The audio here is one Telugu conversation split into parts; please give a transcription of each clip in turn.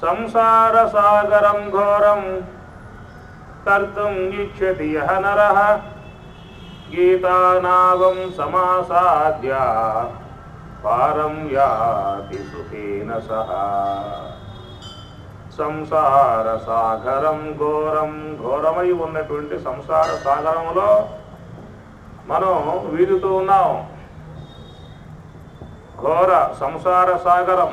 సంసార సాగరం ఘోరం తర్తుం ఇచ్ఛతి యః నరః గీతానావం సమాసాద్య పారం యాతి సుఖేన సహ. సంసార సాగరం ఘోరం, ఘోరమై ఉన్నటువంటి సంసార సాగరంలో మనం వీరుతూ ఉన్నాం. ఘోర సంసార సాగరం.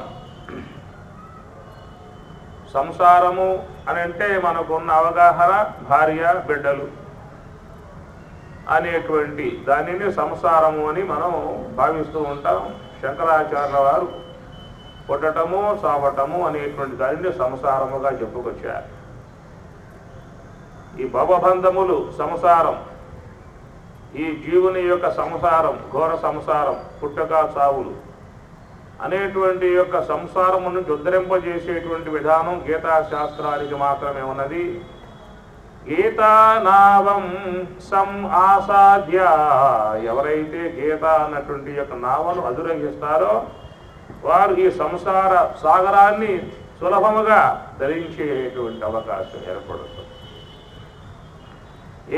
సంసారము అని అంటే మనకున్న అవగాహన భార్య బిడ్డలు అనేటువంటి దానిని సంసారము అని మనం భావిస్తూ ఉంటాం. శంకరాచార్యుల వారు పుట్టటము సావటము అనేటువంటి దానిని సంసారముగా చెప్పుకొచ్చారు. ఈ భవబంధములు సంసారం, ఈ జీవుని యొక్క సంసారం ఘోర సంసారం, పుట్టక చావులు అనేటువంటి యొక్క సంసారము నుంచి ఉద్ధరింపజేసేటువంటి విధానం గీతా శాస్త్రానికి మాత్రమే ఉన్నది. గీతానావం సం ఆసాద్య, ఎవరైతే గీత అన్నటువంటి యొక్క నావను అధిరోహిస్తారో వారు ఈ సంసార సాగరాన్ని సులభముగా ధరించేటువంటి అవకాశం ఏర్పడుతుంది.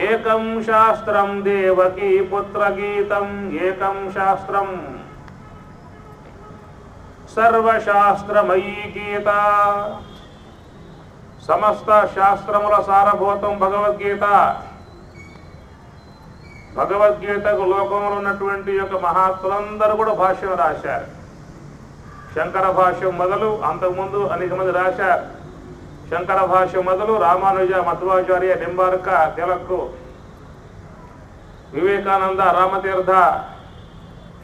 ఏకం శాస్త్రం దేవకీ పుత్ర గీతం, ఏకం శాస్త్రం సర్వశాస్త్రమయీ గీత. సమస్త శాస్త్రముల సారభూతం భగవద్గీత. భగవద్గీతకు లోకంలో ఉన్నటువంటి యొక్క మహాత్ములందరూ కూడా భాష్యం రాశారు. శంకర భాష్యం మొదలు అంతకుముందు అనేక మంది రాశారు. శంకర భాష్యం మొదలు రామానుజ, మధ్వాచార్య, నింబార్క, తిలక్కు, వివేకానంద, రామతీర్థ,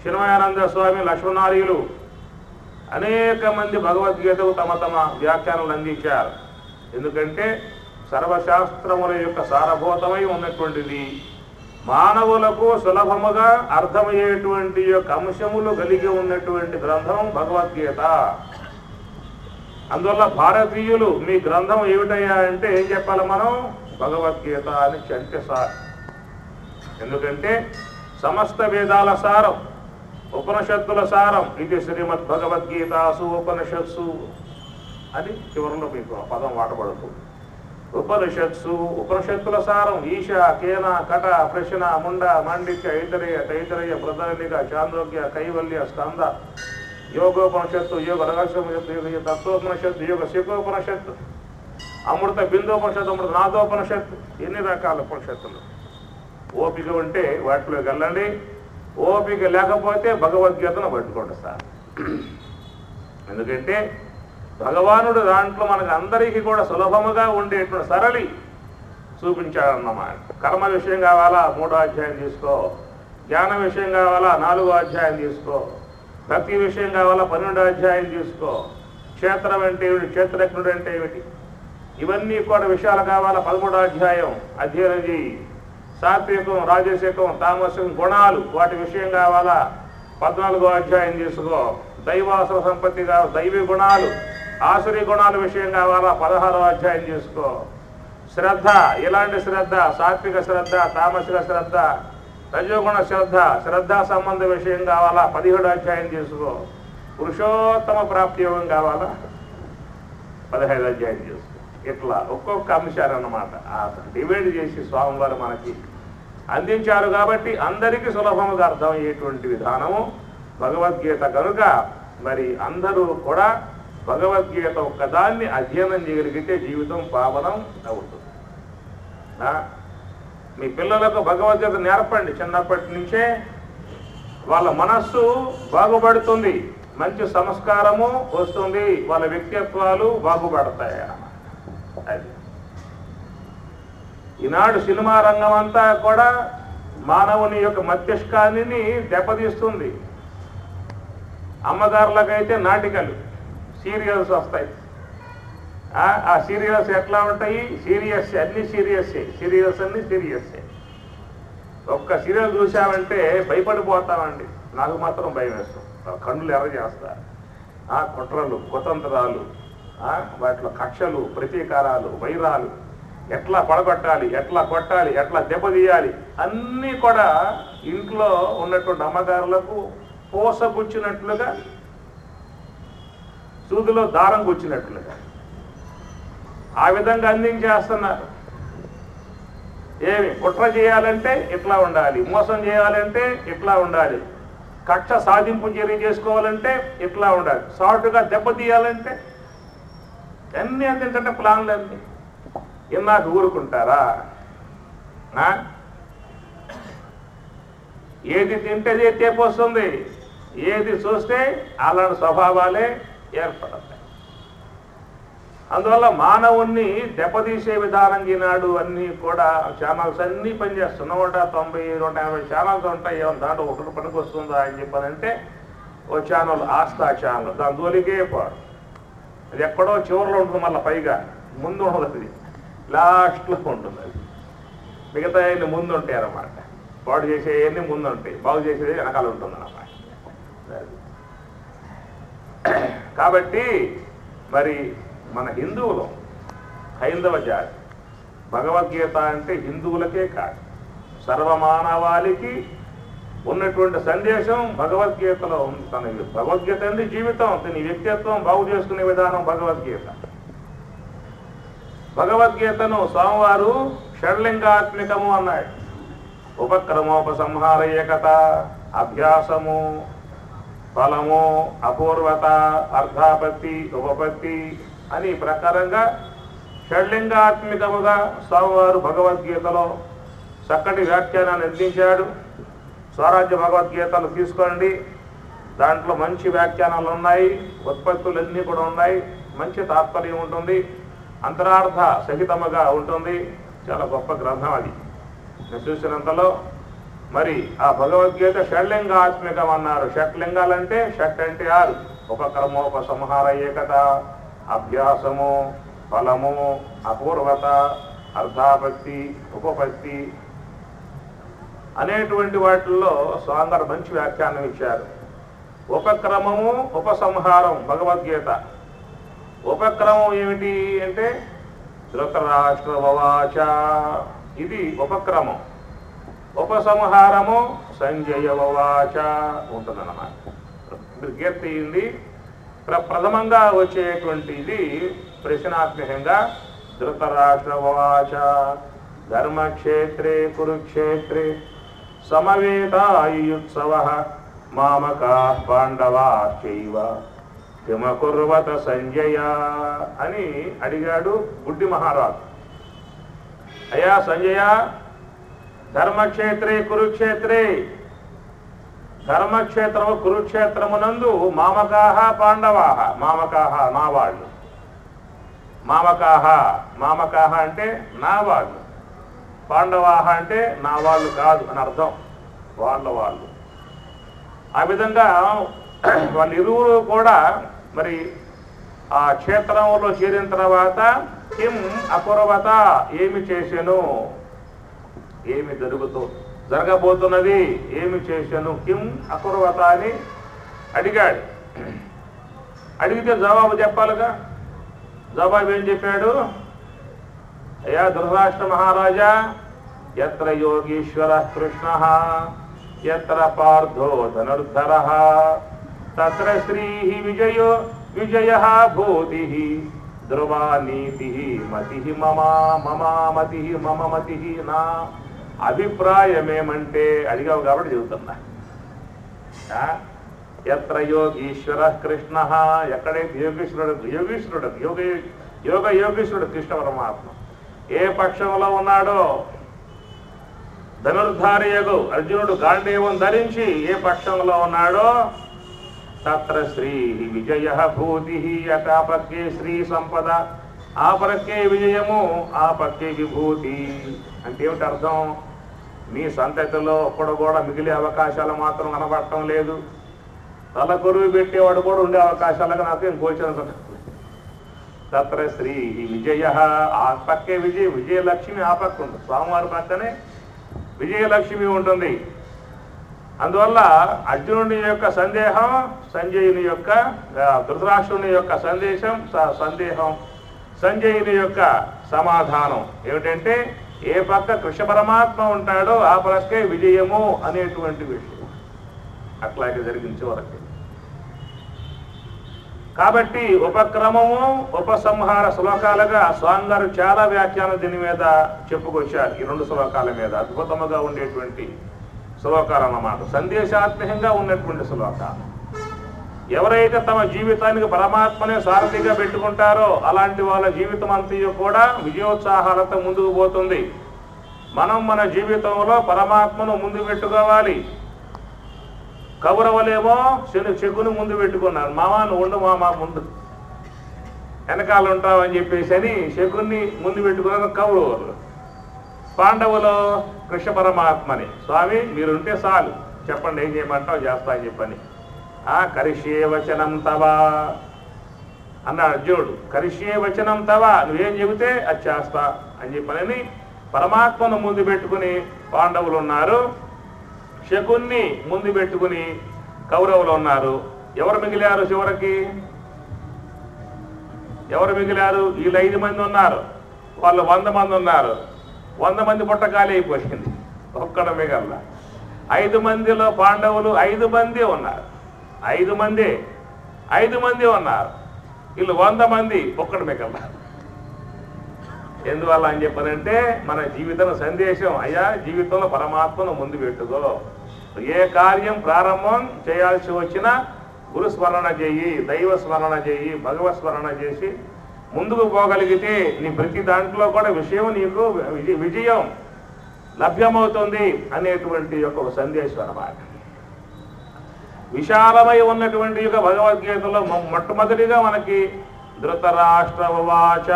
చిన్మయానంద స్వామి, లక్ష్మణార్యులు అనేక మంది భగవద్గీతకు తమ తమ వ్యాఖ్యానాలు అందించారు. ఎందుకంటే సర్వశాస్త్రముల యొక్క సారభూతమై ఉన్నటువంటిది, మానవులకు సులభముగా అర్థమయ్యేటువంటి యొక్క అంశములు కలిగి ఉన్నటువంటి గ్రంథం భగవద్గీత. అందువల్ల భారతీయులు మీ గ్రంథం ఏమిటయ్యా అంటే ఏం చెప్పాలి మనం? భగవద్గీత అని అంటే సార్. ఎందుకంటే సమస్త వేదాల సారం, ఉపనిషత్తుల సారం. ఇది శ్రీమద్ భగవద్గీతాసు ఉపనిషత్సు అని చివరిలో మీకు పదం వాడబడుతుంది. ఉపనిషత్సు, ఉపనిషత్తుల సారం. ఈశ, కేన, కట, ప్రశ్న, ముండ, మాండిక్య, ఐతరేయ, తైతరేయ, బృహదారణిక, చాంద్రోగ్య, కైవల్య, స్కంద, యోగోపనిషత్తు, యోగ రహస్యోపనిషత్తు, యోగ తత్వోపనిషత్తు, యోగ శిఖోపనిషత్తు, అమృత బిందోపనిషత్తు, అమృత నాదోపనిషత్తు. ఎన్ని రకాల ఉపనిషత్తులు. ఓపిక ఉంటే వాటిలోకి వెళ్ళండి. ఓపిక లేకపోతే భగవద్గీతను పట్టుకోండి సార్. ఎందుకంటే భగవానుడు దాంట్లో మనకు అందరికీ కూడా సులభముగా ఉండేటువంటి సరళి చూపించాడన్నమాట. కర్మ విషయం కావాలా 3వ అధ్యాయం తీసుకో, జ్ఞాన విషయం కావాలా 4వ అధ్యాయం తీసుకో, భక్తి విషయం కావాలా 12వ అధ్యాయం తీసుకో, క్షేత్రం అంటే ఏమిటి, క్షేత్రజ్ఞుడు అంటే ఏమిటి, ఇవన్నీ కూడా విషయాలు కావాలా 13వ అధ్యాయం అధ్యయనం చేయి. సాత్వికం, రాజసికం, తామసికం గుణాలు, వాటి విషయం కావాలా 14వ అధ్యాయం తీసుకో. దైవాసుర సంపత్తి కావాలి, దైవీ గుణాలు, ఆసురీ గుణాల విషయం కావాలా 16వ అధ్యాయం చేసుకో. శ్రద్ధ, ఇలాంటి శ్రద్ధ, సాత్విక శ్రద్ధ, తామసిక శ్రద్ధ, రజోగుణ శ్రద్ధ, శ్రద్ధా సంబంధ విషయం కావాలా 17వ అధ్యాయం చేసుకో. పురుషోత్తమ ప్రాప్తి యోగం కావాలా 15వ అధ్యాయం చేసుకో. ఇట్లా ఒక్కొక్క అంశాలు అన్నమాట డివైడ్ చేసి స్వామివారు మనకి అందించారు. కాబట్టి అందరికీ సులభముగా అర్థమయ్యేటువంటి విధానము భగవద్గీత కనుక మరి అందరూ కూడా భగవద్గీత ఒక్కదాన్ని అధ్యయనం చేయగలిగితే జీవితం పావనం అవుతుంది. మీ పిల్లలకు భగవద్గీత నేర్పండి. చిన్నప్పటి నుంచే వాళ్ళ మనస్సు బాగుపడుతుంది, మంచి సంస్కారము వస్తుంది, వాళ్ళ వ్యక్తిత్వాలు బాగుపడతాయి. అది ఈనాడు సినిమా రంగం అంతా కూడా మానవుని యొక్క మస్తిష్కాన్ని దెబ్బతీస్తుంది. అమ్మగారులకైతే నాటికలు, సీరియల్స్ వస్తాయి. ఆ సీరియల్స్ ఎట్లా ఉంటాయి? సీరియస్, అన్ని సీరియస్సే. సీరియల్స్ అన్ని సీరియస్సే. ఒక్క సీరియల్ చూసామంటే భయపడిపోతామండి. నాకు మాత్రం భయం వేస్తాం. కన్నులు ఎర్ర చేస్తారు. కుట్రలు, కుతంత్రాలు, వాటిలో కక్షలు, ప్రతీకారాలు, వైరాలు, ఎట్లా పడగొట్టాలి, ఎట్లా కొట్టాలి, ఎట్లా దెబ్బతీయాలి, అన్నీ కూడా ఇంట్లో ఉన్నటువంటి అమ్మగారులకు పూస గుచ్చినట్లుగా, సూదిలో దారం గుచ్చినట్లుగా ఆ విధంగా అందించేస్తున్నారు. ఏమి కుట్ర చేయాలంటే ఇట్లా ఉండాలి, మోసం చేయాలంటే ఇట్లా ఉండాలి, కక్ష సాధింపు చర్య చేసుకోవాలంటే ఇట్లా ఉండాలి, సాటుగా దెబ్బతీయాలంటే అన్నీ అందించంటే ప్లాన్లు అన్నీ. ఇన్నాక ఊరుకుంటారా? ఏది తింటేదే తేపు వస్తుంది, ఏది చూస్తే అలాంటి స్వభావాలే ఏర్పడతాయి. అందువల్ల మానవుణ్ణి దెబ్బతీసే విధానం ఈనాడు అన్నీ కూడా ఛానల్స్ అన్నీ పనిచేస్తున్న 190, 150 ఛానల్స్ ఉంటాయి. దాంట్లో ఒకటి పనికి వస్తుందా అని చెప్పానంటే ఓ ఛానల్ ఆస్థా ఛానల్, దాని జోలికే పాడు. అది ఎక్కడో చివరిలో ఉంటుంది, మళ్ళీ పైగా ముందు ఉండదు, అది లాస్ట్లో ఉంటుంది. అది మిగతా అన్ని ముందు ఉంటాయి అన్నమాట. పాడు చేసేవన్నీ ముందు ఉంటాయి, బాగు చేసేది వెనకాల ఉంటుంది అన్నమాట. కాబట్టి మరి మన హిందువులు, హైందవ జాతి, భగవద్గీత అంటే హిందువులకే కాదు సర్వమానవాళికి ఉన్నటువంటి సందేశం భగవద్గీతలో ఉంది. తన భగవద్గీత అంటే జీవితం, తన వ్యక్తిత్వం బాగు చేసుకునే విధానం భగవద్గీత. భగవద్గీతను స్వామివారు షడ్లింగాత్మికము అన్నాడు. ఉపక్రమోపసంహార ఏకత, అభ్యాసము, ఫలము, అపూర్వత, అర్ధాపత్తి, ఉపపత్తి అని ప్రకారంగా షడ్లింగాత్మికముగా స్వామివారు భగవద్గీతలో చక్కటి వ్యాఖ్యానాన్ని అందించాడు. స్వరాజ్య భగవద్గీతలు తీసుకోండి, దాంట్లో మంచి వ్యాఖ్యానాలు ఉన్నాయి, ఉత్పత్తులన్నీ కూడా ఉన్నాయి, మంచి తాత్పర్యం ఉంటుంది, అంతరార్థ సహితముగా ఉంటుంది. చాలా గొప్ప గ్రంథం అది. నేను చూసినంతలో మరి ఆ భగవద్గీత షడ్లింగాత్మికం అన్నారు. షట్లింగాలంటే షట్ అంటే 6, ఉపక్రమోపసంహార ఏకత, అభ్యాసము, ఫలము, అపూర్వత, అర్ధాపత్తి, ఉపపత్తి అనేటువంటి వాటిల్లో స్వామివారు మంచి వ్యాఖ్యానం ఇచ్చారు. ఉపక్రమము, ఉపసంహారం భగవద్గీత. ఉపక్రమం ఏమిటి అంటే ధృతరాష్ట్రవాచ, ఇది ఉపక్రమం. ఉపసంహారము సంజయవాచ ఉంటుందన్నమాట. గీత అయింది. ప్రథమంగా వచ్చేటువంటిది ప్రశ్నాత్మకంగా ధృతరాష్ట్రవాచ ధర్మక్షేత్రే కురుక్షేత్రే సమవేతాయుత్సవ మామకాః పాండవాశ్చైవ కిమకుర్వత సంజయ అని అడిగాడు గుడ్డి మహారాజు. అయ్యా సంజయ, ధర్మక్షేత్రే కురుక్షేత్రే, ధర్మక్షేత్రము కురుక్షేత్రమునందు మామకాహ పాండవాహ, మామకాహ నా వాళ్ళు, మామకాహ మామకాహ అంటే నా వాళ్ళు, పాండవాహ అంటే నా వాళ్ళు కాదు అని అర్థం, వాళ్ళు. ఆ విధంగా వాళ్ళిరువురు కూడా మరి ఆ క్షేత్రంలో చేరిన తర్వాత కిం అకుర్వత, ఏమి చేశాను, ఏమి జరగబోతున్నది, ఏమి చేశాను, కిం అకుర్వత అని అడిగాడు. అడిగితే జవాబు చెప్పాలిగా. జవాబు ఏం చెప్పాడు? అయ్యా ధృతరాష్ట్ర మహారాజా, యత్ర యోగీశ్వర కృష్ణ యత్ర పార్థో ధనుర్ధర తత్ర శ్రీ విజయ భూతి ధ్రువా నీతి మతి మమ మతి. నా అభిప్రాయమేమంటే అడిగావు కాబట్టి చెబుతున్నా. ఎత్ర యోగీశ్వర కృష్ణ, ఎక్కడైతే యోగీశ్వరుడు యోగీశ్వరుడు కృష్ణ పరమాత్మ ఏ పక్షంలో ఉన్నాడో, ధనుర్ధారి యగు అర్జునుడు గాంధీవం ధరించి ఏ పక్షంలో ఉన్నాడో, తత్ర శ్రీ విజయ భూతి, అట పక్కే శ్రీ సంపద, ఆ పక్కే విజయము, ఆ పక్కే విభూతి. అంటే ఏమిటి అర్థం? మీ సంతతిలో ఒక్కడు కూడా మిగిలే అవకాశాలు మాత్రం కనబడటం లేదు. తల కొరువు పెట్టేవాడు కూడా ఉండే అవకాశాలకు నాకేం గోచరం. తత్ర శ్రీ విజయ, ఆ పక్కే విజయలక్ష్మి ఆ పక్క ఉంటుంది. స్వామివారి పక్కనే విజయలక్ష్మి ఉంటుంది. అందువల్ల అర్జునుని యొక్క సందేహం, సంజయుని యొక్క ధృతరాష్ట్రుని యొక్క సందేహం, సంజయుని యొక్క సమాధానం ఏమిటంటే ఏ పక్క కృష్ణ పరమాత్మ ఉంటాడో ఆ పక్కే విజయము అనేటువంటి విషయం. అట్లాగే జరిగించే వరకు కాబట్టి ఉపక్రమము ఉపసంహార శ్లోకాలుగా స్వామి గారు చాలా వ్యాఖ్యానం దీని మీద చెప్పుకొచ్చారు. ఈ 2 శ్లోకాల మీద అద్భుతముగా ఉండేటువంటి శ్లోకాలు అన్నమాట, సందేశాత్మకంగా ఉన్నటువంటి శ్లోకాలు. ఎవరైతే తమ జీవితానికి పరమాత్మనే సారథిగా పెట్టుకుంటారో అలాంటి వాళ్ళ జీవితం అంతయు కూడా విజయోత్సాహాలతో ముందుకు పోతుంది. మనం మన జీవితంలో పరమాత్మను ముందు పెట్టుకోవాలి. కౌరవులేమో చెక్కును ముందు పెట్టుకున్నారు. మామా నువ్వు ఉండు మామా ముందు వెనకాల ఉంటావు అని చెప్పేసి అని శకుని ముందు పెట్టుకున్నారు కౌరవులు. పాండవులు కృష్ణ పరమాత్మని, స్వామి మీరుంటే చాలు, చెప్పండి ఏం చేయమంటావు చేస్తా అని చెప్పని. కరిష్యే వచనం తవా అన్నాడు అర్జునుడు. కరిష్యే వచనం తవా, నువ్వేం చెబితే అది చేస్తా అని చెప్పని పరమాత్మను ముందు పెట్టుకుని పాండవులు ఉన్నారు, శకున్ని ముందు పెట్టుకుని కౌరవులు ఉన్నారు. ఎవరు మిగిలారు చివరికి? ఎవరు మిగిలారు? వీళ్ళు 5 మంది ఉన్నారు, వాళ్ళు 100 మంది ఉన్నారు. 100 మంది పుట్టకాలి అయిపోయింది, ఒక్కడ మిగల. 5 మందిలో పాండవులు 5 మంది ఉన్నారు, 5 మంది ఉన్నారు. వీళ్ళు 100 మంది, ఒక్కడు మిగల. ఎందువల్ల అని చెప్పనంటే మన జీవితం సందేశం, అయ్యా జీవితంలో పరమాత్మను ముందు పెట్టుకో. ఏ కార్యం ప్రారంభం చేయాల్సి వచ్చినా గురుస్మరణ చేయి, దైవ స్మరణ చేయి, భగవత్ స్మరణ చేసి ముందుకు పోగలిగితే నీ ప్రతి దాంట్లో కూడా నీకు విజయం లభ్యమవుతుంది అనేటువంటి ఒక సందేశం అన్నమాట. విశాలమై ఉన్నటువంటి యొక్క భగవద్గీతలో మొట్టమొదటిగా మనకి ధృతరాష్ట్రవాచ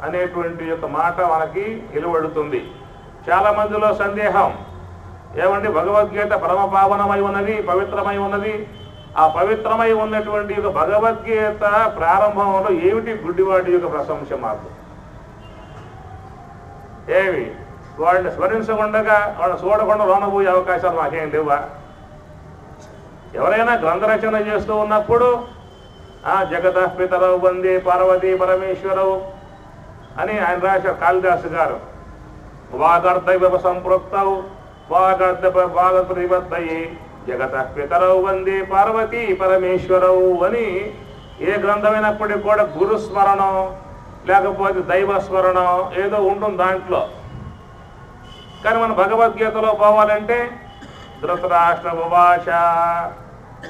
అనేటువంటి యొక్క మాట మనకి వెలువడుతుంది. చాలా మందిలో సందేహం, ఏమండి భగవద్గీత పరమ పావనమై ఉన్నది, పవిత్రమై ఉన్నది. ఆ పవిత్రమై ఉన్నటువంటి యొక్క భగవద్గీత ప్రారంభంలో ఏమిటి గుడ్డివాడి యొక్క ప్రశంస మాకు? ఏమి వాడిని స్మరించకుండగా వాడిని చూడకుండా లోనపోయే అవకాశాలు మాకేం లేవా? ఎవరైనా గ్రంథరచన చేస్తూ ఉన్నప్పుడు జగతః పితరౌ వందే పార్వతీ పరమేశ్వరవు అని ఆయన రాశారు కాళిదాసు గారు. వాగర్ధ సంపృక్తౌ వాగర్ధపరివర్తయి జగతః పితరౌ వందే పార్వతీ పరమేశ్వరవు అని. ఏ గ్రంథమైనప్పటికీ కూడా గురుస్మరణం లేకపోతే దైవస్మరణం ఏదో ఉంటుంది దాంట్లో. కానీ మన భగవద్గీతలో పోవాలంటే ధృతరాష్ట్ర ఉవాచ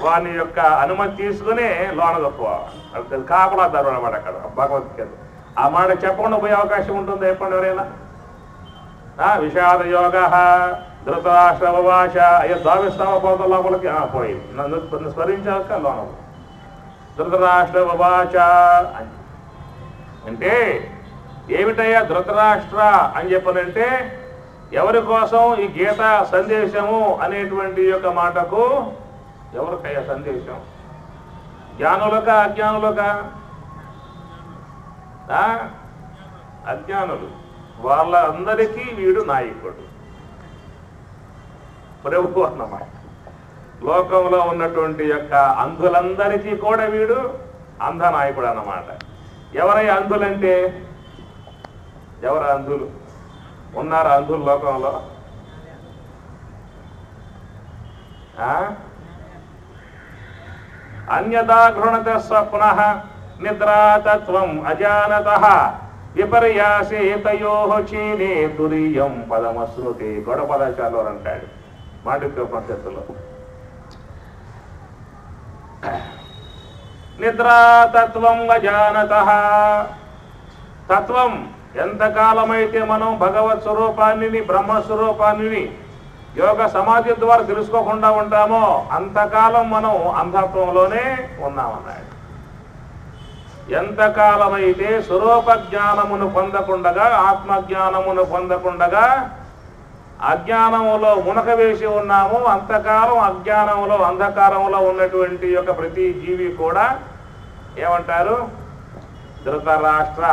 వాని యొక్క అనుమతి తీసుకుని లోనగా పోవాలి. కాపలా ధర్మ అన్నమాట అక్కడ భగవద్గీత. ఆ మాట చెప్పకుండా పోయే అవకాశం ఉంటుంది చెప్పండి ఎవరైనా? విషాద యోగ ధృతరాష్ట్ర ఉవాచ, అయ్యో ద్వావిస్తావ పోత లోపలికి పోయి నన్ను స్మరించాక లోన. ధృతరాష్ట్ర ఉవాచ అంటే ఏమిటయ్యా ధృతరాష్ట్ర అని చెప్పనంటే ఎవరి కోసం ఈ గీత సందేశము అనేటువంటి యొక్క మాటకు ఎవరికయ్యా సందేశం? జ్ఞానులక అజ్ఞానులక? అజ్ఞానులు, వాళ్ళందరికీ వీడు నాయకుడు ప్రభు అన్నమాట. లోకంలో ఉన్నటువంటి యొక్క అంధులందరికీ కూడా వీడు అంధ నాయకుడు అన్నమాట. ఎవరై అంధులంటే ఎవరు అంధులు ఉన్నారా? అంధులు లోకంలో అన్యదా గృహణత స్వప్నః నిద్రాతత్వం అజానతః విపర్యాసే తయోః చీనే తురీయం పదమశ్రుతి. గొడపదాచార్యులు అంటాడు మాండూక్యోపనిషత్తులో. నిద్రాతత్వం అజానతః, తత్వం ఎంతకాలమైతే మనం భగవత్ స్వరూపాన్ని బ్రహ్మస్వరూపాన్ని యోగ సమాధి ద్వారా తెలుసుకోకుండా ఉంటామో అంతకాలం మనం అంధత్వంలోనే ఉన్నామన్నాడు. ఎంతకాలమైతే స్వరూప జ్ఞానమును పొందకుండగా ఆత్మజ్ఞానమును పొందకుండగా అజ్ఞానములో మునక వేసి ఉన్నాము అంతకాలం అజ్ఞానములో అంధకారంలో ఉన్నటువంటి యొక్క ప్రతి జీవి కూడా ఏమంటారు? ధృతరాష్ట్ర.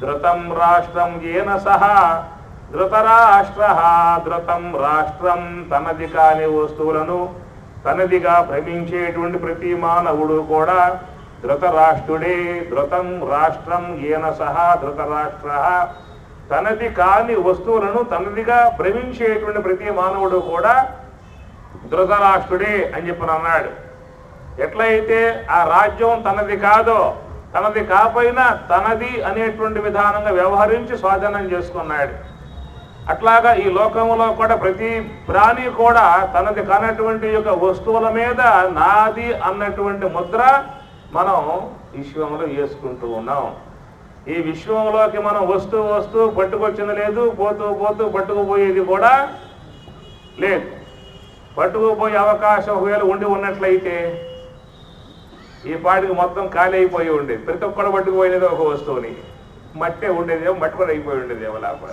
ధృతం రాష్ట్రం ఏన సహ ధృతరాష్ట్ర. ధృతం రాష్ట్రం, తనది కాని వస్తువులను తనదిగా భ్రమించేటువంటి ప్రతి మానవుడు కూడా ధృతరాష్ట్రుడే. ధృతం రాష్ట్రం ఏన సహ ధృతరాష్ట్ర. తనది కాని వస్తువులను తనదిగా భ్రమించేటువంటి ప్రతి మానవుడు కూడా ధృతరాష్ట్రుడే అని చెప్పని అన్నాడు. ఎట్లయితే ఆ రాజ్యం తనది కాదో, తనది కాకపోయినా తనది అనేటువంటి విధానంగా వ్యవహరించి స్వాధీనం చేసుకున్నాడు. అట్లాగా ఈ లోకంలో కూడా ప్రతి ప్రాణి కూడా తనది కానటువంటి యొక్క వస్తువుల మీద నాది అన్నటువంటి ముద్ర మనం విశ్వంలో వేసుకుంటూ ఉన్నాం. ఈ విశ్వంలోకి మనం వస్తూ పట్టుకొచ్చింది లేదు, పోతూ పట్టుకుపోయేది కూడా లేదు. పట్టుకుపోయే అవకాశం ఒకవేళ ఉన్నట్లయితే ఈ పాటికి మొత్తం ఖాళీ అయిపోయి ఉండేది. ప్రతి ఒక్కడు పట్టుకుపోయినది ఒక వస్తువుని, మట్టే ఉండేదేమో, మట్టి కూడా అయిపోయి ఉండేదేమో లోపల.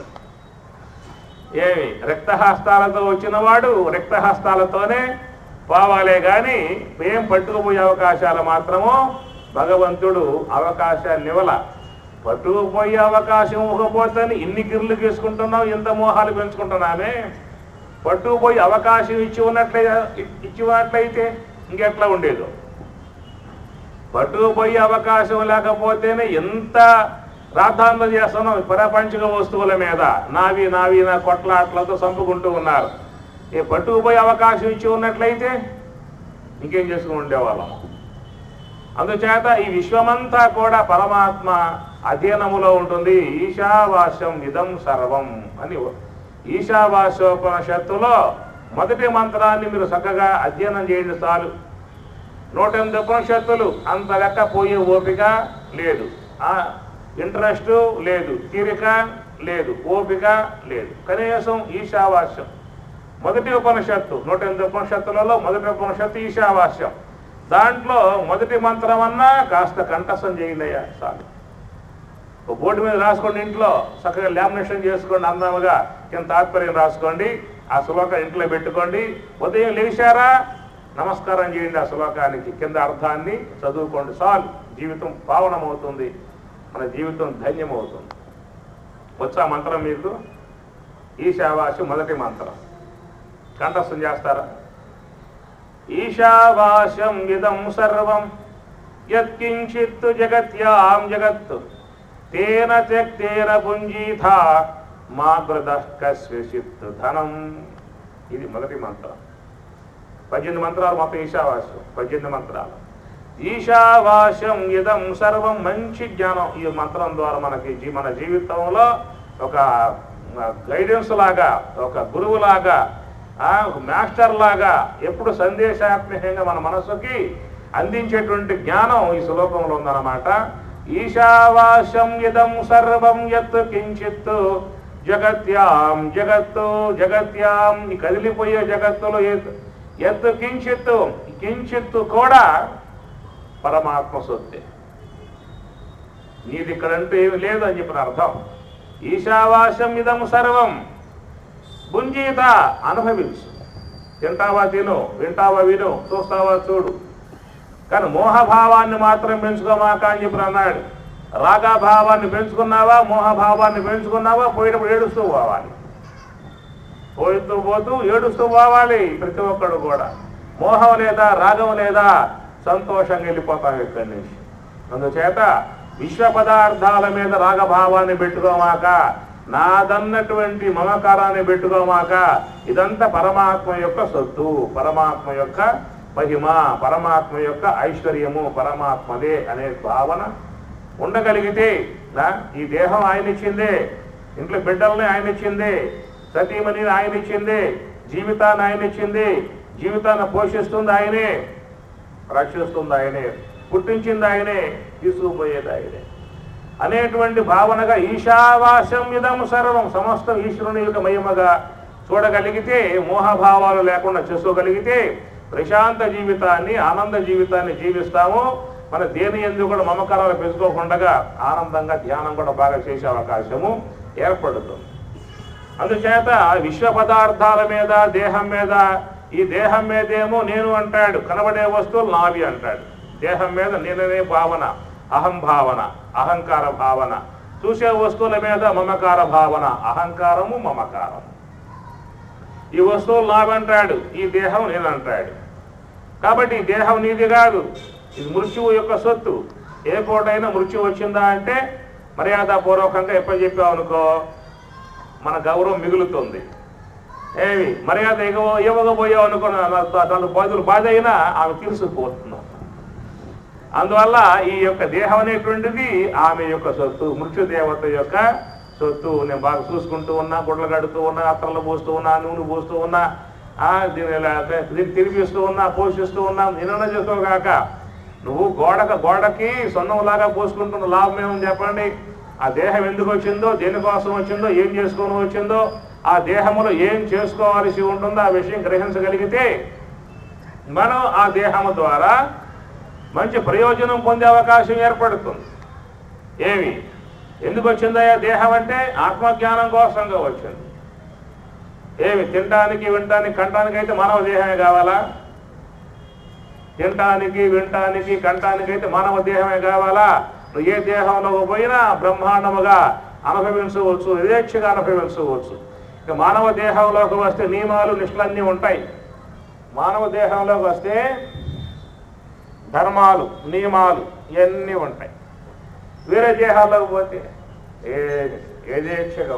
ఏమి రక్తహస్తాలతో వచ్చినవాడు రక్తహస్తాలతోనే పోవాలే కానీ ఏం పట్టుకుపోయే అవకాశాలు మాత్రమో భగవంతుడు అవకాశాన్ని ఇవ్వాల. పట్టుకుపోయే అవకాశం ఇవ్వకపోతే ఇన్ని గిర్లు గీసుకుంటున్నాం, ఇంత మోహాలు పెంచుకుంటున్నామే. పట్టుకుపోయి అవకాశం ఇచ్చినట్లయితే ఇంకెట్లా ఉండేదో. పట్టుకుపోయే అవకాశం లేకపోతేనే ఎంత ప్రాధాన్యత చేస్తున్నాం ప్రపంచక వస్తువుల మీద. నావి నా కొట్లాట్లతో చంపుకుంటూ ఉన్నారు. ఈ పట్టుకుపోయే అవకాశం ఇచ్చి ఉన్నట్లయితే ఇంకేం చేసుకుని ఉండేవాళ్ళం. అందుచేత ఈ విశ్వమంతా కూడా పరమాత్మ అధీనములో ఉంటుంది. ఈశావాస్యం ఇదం సర్వం అని ఈశావాస్యోపనిషత్తులో మొదటి మంత్రాన్ని మీరు చక్కగా అధ్యయనం చేయండి చాలు. 108 ఉపనిషత్తులు అంత లెక్క పోయే ఓపిక లేదు, ఇంట్రెస్ట్ లేదు, తీరిక లేదు, ఓపిక లేదు. కనీసం ఈశావాస్యం మొదటి ఉపనిషత్తు, 108 ఉపనిషత్తులలో మొదటి ఉపనిషత్తు ఈశావాస్యం. దాంట్లో మొదటి మంత్రం అన్నా కాస్త కంఠస్థం చేయండి అయ్యా చాలు. బోర్డు మీద రాసుకోండి, ఇంట్లో చక్కగా లామినేషన్ చేసుకోండి, అందంగా కింద తాత్పర్యం రాసుకోండి, ఆ శ్లోకం ఇంట్లో పెట్టుకోండి. ఉదయం లేచారా నమస్కారం చేయండి, ఆ శ్లోకానికి కింద అర్థాన్ని చదువుకోండి చాలు. జీవితం పావనమవుతుంది, మన జీవితం ధన్యమవుతుంది. వచ్చా మంత్రం మీకు? ఈశావాస్యం మొదటి మంత్రం కంఠస్థం చేస్తారా? ఈశావాస్యం ఇదం సర్వం యత్కించిత్తు జగత్యాం జగత్తు తేన త్యక్తేన పుంజీథ మా కృతః కస్యచిత్ ధనం. ఇది మొదటి మంత్రం. 18 మంత్రాలు మొత్తం ఈశావాస్యం, 18 మంత్రాలు. ఈశావాస్యం ఇదం సర్వం. మంచి జ్ఞానం ఈ మంత్రం ద్వారా మనకి మన జీవితంలో ఒక గైడెన్స్ లాగా, ఒక గురువులాగా, ఒక మాస్టర్ లాగా ఎప్పుడు సందేశాత్మకంగా మన మనసుకి అందించేటువంటి జ్ఞానం ఈ శ్లోకంలో ఉందన్నమాట. ఈశావాస్యం ఇదం సర్వం యత్ కించిత్ జగత్యాం జగత్తు జగత్యాం, ఈ కదిలిపోయే జగత్తులో యత్ కించిత్, కించిత్తు కూడా పరమాత్మ సొత్తే. నీది ఇక్కడంటూ ఏమి లేదు అని చెప్పిన అర్థం. ఈశావాస్యం ఇదం సర్వం. భుంజీత అనుభవించు, తింటావా తిను, వింటావా విను, చూస్తావా చూడు, కానీ మోహభావాన్ని మాత్రం పెంచుకోమాక అని చెప్పి అన్నాడు. రాగాభావాన్ని పెంచుకున్నావా, మోహభావాన్ని పెంచుకున్నావా, పోయేటప్పుడు ఏడుస్తూ పోవాలి. పోతూ ఏడుస్తూ పోవాలి ప్రతి ఒక్కడు కూడా. మోహం లేదా, రాగం లేదా, సంతోషంగా వెళ్ళిపోతాం ఇక్కడి నుంచి. అందుచేత విశ్వ పదార్థాల మీద రాగభావాన్ని పెట్టుకోమాక, నాదన్నటువంటి మమకారాన్ని పెట్టుకోమాక. ఇదంతా పరమాత్మ యొక్క సొత్తు, పరమాత్మ యొక్క మహిమ, పరమాత్మ యొక్క ఐశ్వర్యము, పరమాత్మదే అనే భావన ఉండగలిగితే, ఈ దేహం ఆయన ఇచ్చిందే, ఇంట్లో బిడ్డల్ని ఆయన ఇచ్చిందే, సతీమణిని ఆయన ఇచ్చిందే, జీవితాన్ని ఆయన ఇచ్చింది, జీవితాన్ని పోషిస్తుంది ఆయనే, రక్షిస్తుంది ఆయనే, పుట్టించింది ఆయనే, తీసుకుపోయేది ఆయనే అనేటువంటి భావనగా ఈశావాస్యం ఇదం సర్వం, సమస్తం ఈశ్వరుని యొక్క మహిమగా చూడగలిగితే, మోహభావాలు లేకుండా చేసుకోగలిగితే ప్రశాంత జీవితాన్ని, ఆనంద జీవితాన్ని జీవిస్తాము. మన దేని ఎందుకు కూడా మమకారాలు పెంచుకోకుండా ఆనందంగా ధ్యానం కూడా బాగా చేసే అవకాశము ఏర్పడుతుంది. అందుచేత విశ్వ పదార్థాల మీద, దేహం మీద, ఈ దేహం మీదేమో నేను అంటాడు, కనబడే వస్తువులు నావి అంటాడు. దేహం మీద నేననే భావన, అహం భావన, అహంకార భావన. చూసే వస్తువుల మీద మమకార భావన, అహంకారము మమకారం. ఈ వస్తువులు నావంటాడు, ఈ దేహం నేనంటాడు. కాబట్టి ఈ దేహం నీది కాదు, ఇది మృత్యువు యొక్క సొత్తు. ఏ పూటైనా మృత్యు వచ్చిందా అంటే మర్యాదపూర్వకంగా ఎప్పుడు చెప్పావు అనుకో, మన గౌరవం మిగులుతుంది. ఏమి మర్యాద ఇవ్వకపోయావు అనుకో, 4 బాధలు బాధ అయినా ఆమె తీసుకుపోతున్నాం. అందువల్ల ఈ యొక్క దేహం అనేటువంటిది ఆమె యొక్క సొత్తు, మృత్యుదేవత యొక్క సొత్తు. నేను బాగా చూసుకుంటూ ఉన్నా, గుడ్లు కడుతూ ఉన్నా, అత్తర్లు పోస్తూ ఉన్నా, నూనె పోస్తూ ఉన్నా, దీన్ని తిరిగిస్తూ ఉన్నా, పోషిస్తూ ఉన్నా, నిన్న చేస్తావు కాక నువ్వు గోడకి సొన్నంలాగా పోసుకుంటున్న లాభం ఏమని చెప్పండి? ఆ దేహం ఎందుకు వచ్చిందో, దేనికోసం వచ్చిందో, ఏం చేసుకొని వచ్చిందో, ఆ దేహములో ఏం చేసుకోవాల్సి ఉంటుందో ఆ విషయం గ్రహించగలిగితే మనం ఆ దేహము ద్వారా మంచి ప్రయోజనం పొందే అవకాశం ఏర్పడుతుంది. ఏమి ఎందుకు వచ్చిందయ్యా దేహం అంటే? ఆత్మజ్ఞానం కోసంగా వచ్చింది. ఏమి తినడానికి, వినటానికి, కంటానికి అయితే మానవ దేహమే కావాలా? తినటానికి, వినటానికి, కంటానికి అయితే మానవ దేహమే కావాలా? నువ్వు ఏ దేహంలోకి పోయినా బ్రహ్మాండముగా అనుభవించవచ్చు, యథేచ్ఛగా అనుభవించవచ్చు. ఇక మానవ దేహంలోకి వస్తే నియమాలు, నిష్ఠలన్నీ ఉంటాయి. మానవ దేహంలోకి వస్తే ధర్మాలు, నియమాలు ఇవన్నీ ఉంటాయి. వేరే దేహాల్లోకి పోతే యథేచ్ఛగా.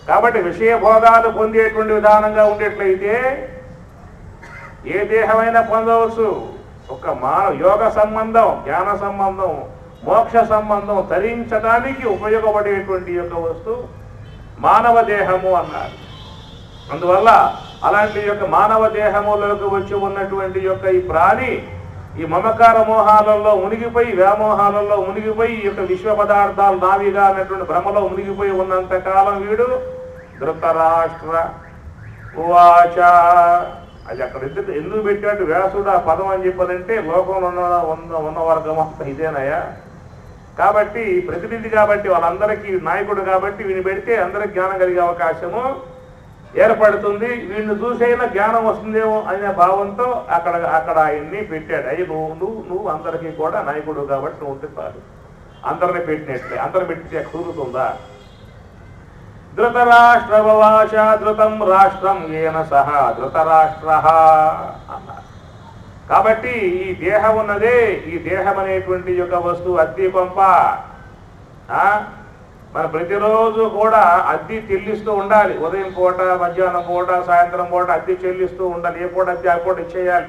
కాబట్టి విషయభోగాలు పొందేటువంటి విధానంగా ఉండేట్లయితే ఏ దేహమైనా పొందవచ్చు. ఒక యోగ సంబంధం, జ్ఞాన సంబంధం, మోక్ష సంబంధం తరించడానికి ఉపయోగపడేటువంటి యొక్క వస్తువు మానవ దేహము అన్నారు. అందువల్ల అలాంటి యొక్క మానవ దేహములోకి వచ్చి ఉన్నటువంటి యొక్క ఈ ప్రాణి ఈ మమకార మోహాలలో మునిగిపోయి, వ్యామోహాలలో మునిగిపోయి, ఈ యొక్క విశ్వ పదార్థాలు నావిగా అన్నటువంటి భ్రమలో మునిగిపోయి ఉన్నంత కాలం వీడు ధృతరాష్ట్ర ఉవాచ. అది అక్కడ ఎందుకు పెట్టాడు వ్యాసుడు ఆ పదం అని చెప్పారంటే లోకంలో ఉన్న వర్గం అంతా ఇదేనయ్యా. కాబట్టి ప్రతినిధి కాబట్టి, వాళ్ళందరికీ నాయకుడు కాబట్టి వీడిని పెడితే అందరికి జ్ఞానం కలిగే అవకాశము ఏర్పడుతుంది. వీడిని చూసైనా జ్ఞానం వస్తుందేమో అనే భావంతో అక్కడ ఆయన్ని పెట్టాడు. అయ్యి నువ్వు అందరికీ కూడా నాయకుడు కాబట్టి నువ్వు ఉంటే చాలు. అందరిని పెట్టినట్లే. అందరు పెట్టితే కుదురుతుందా? ధృతరాష్ట్రవాచ ధృతం రాష్ట్రం ఏన సహా ధృతరాష్ట్ర అన్నారు. కాబట్టి ఈ దేహం ఉన్నదే, ఈ దేహం అనేటువంటి యొక్క వస్తువు అద్దె కొంప. మన ప్రతిరోజు కూడా అద్దె చెల్లిస్తూ ఉండాలి. ఉదయం పూట, మధ్యాహ్నం పూట, సాయంత్రం పూట అద్దె చెల్లిస్తూ ఉండాలి. ఏ పూట అద్దె ఆ పూట ఇచ్చేయాలి.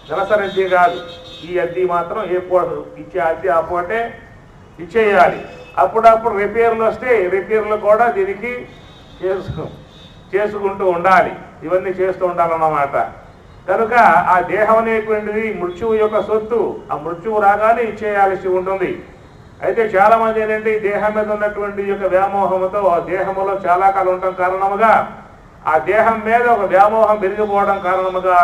నెలసరి అద్దె కాదు. ఈ అద్దె మాత్రం ఏ పూట ఇచ్చే అద్దె ఆ పూటే ఇచ్చేయాలి. అప్పుడప్పుడు రిపేర్లు వస్తే రిపేర్లు కూడా దీనికి చేసుకుంటూ ఉండాలి. ఇవన్నీ చేస్తూ ఉండాలన్నమాట. కనుక ఆ దేహం అనేటువంటిది మృత్యువు యొక్క సొత్తు. ఆ మృత్యువు రాగానే ఇచ్చేయాల్సి ఉంటుంది. అయితే చాలా మంది ఏంటంటే ఈ దేహం మీద ఉన్నటువంటి యొక్క వ్యామోహంతో ఆ దేహంలో చాలా కాలం ఉండటం కారణముగా ఆ దేహం మీద ఒక వ్యామోహం పెరిగిపోవడం కారణముగా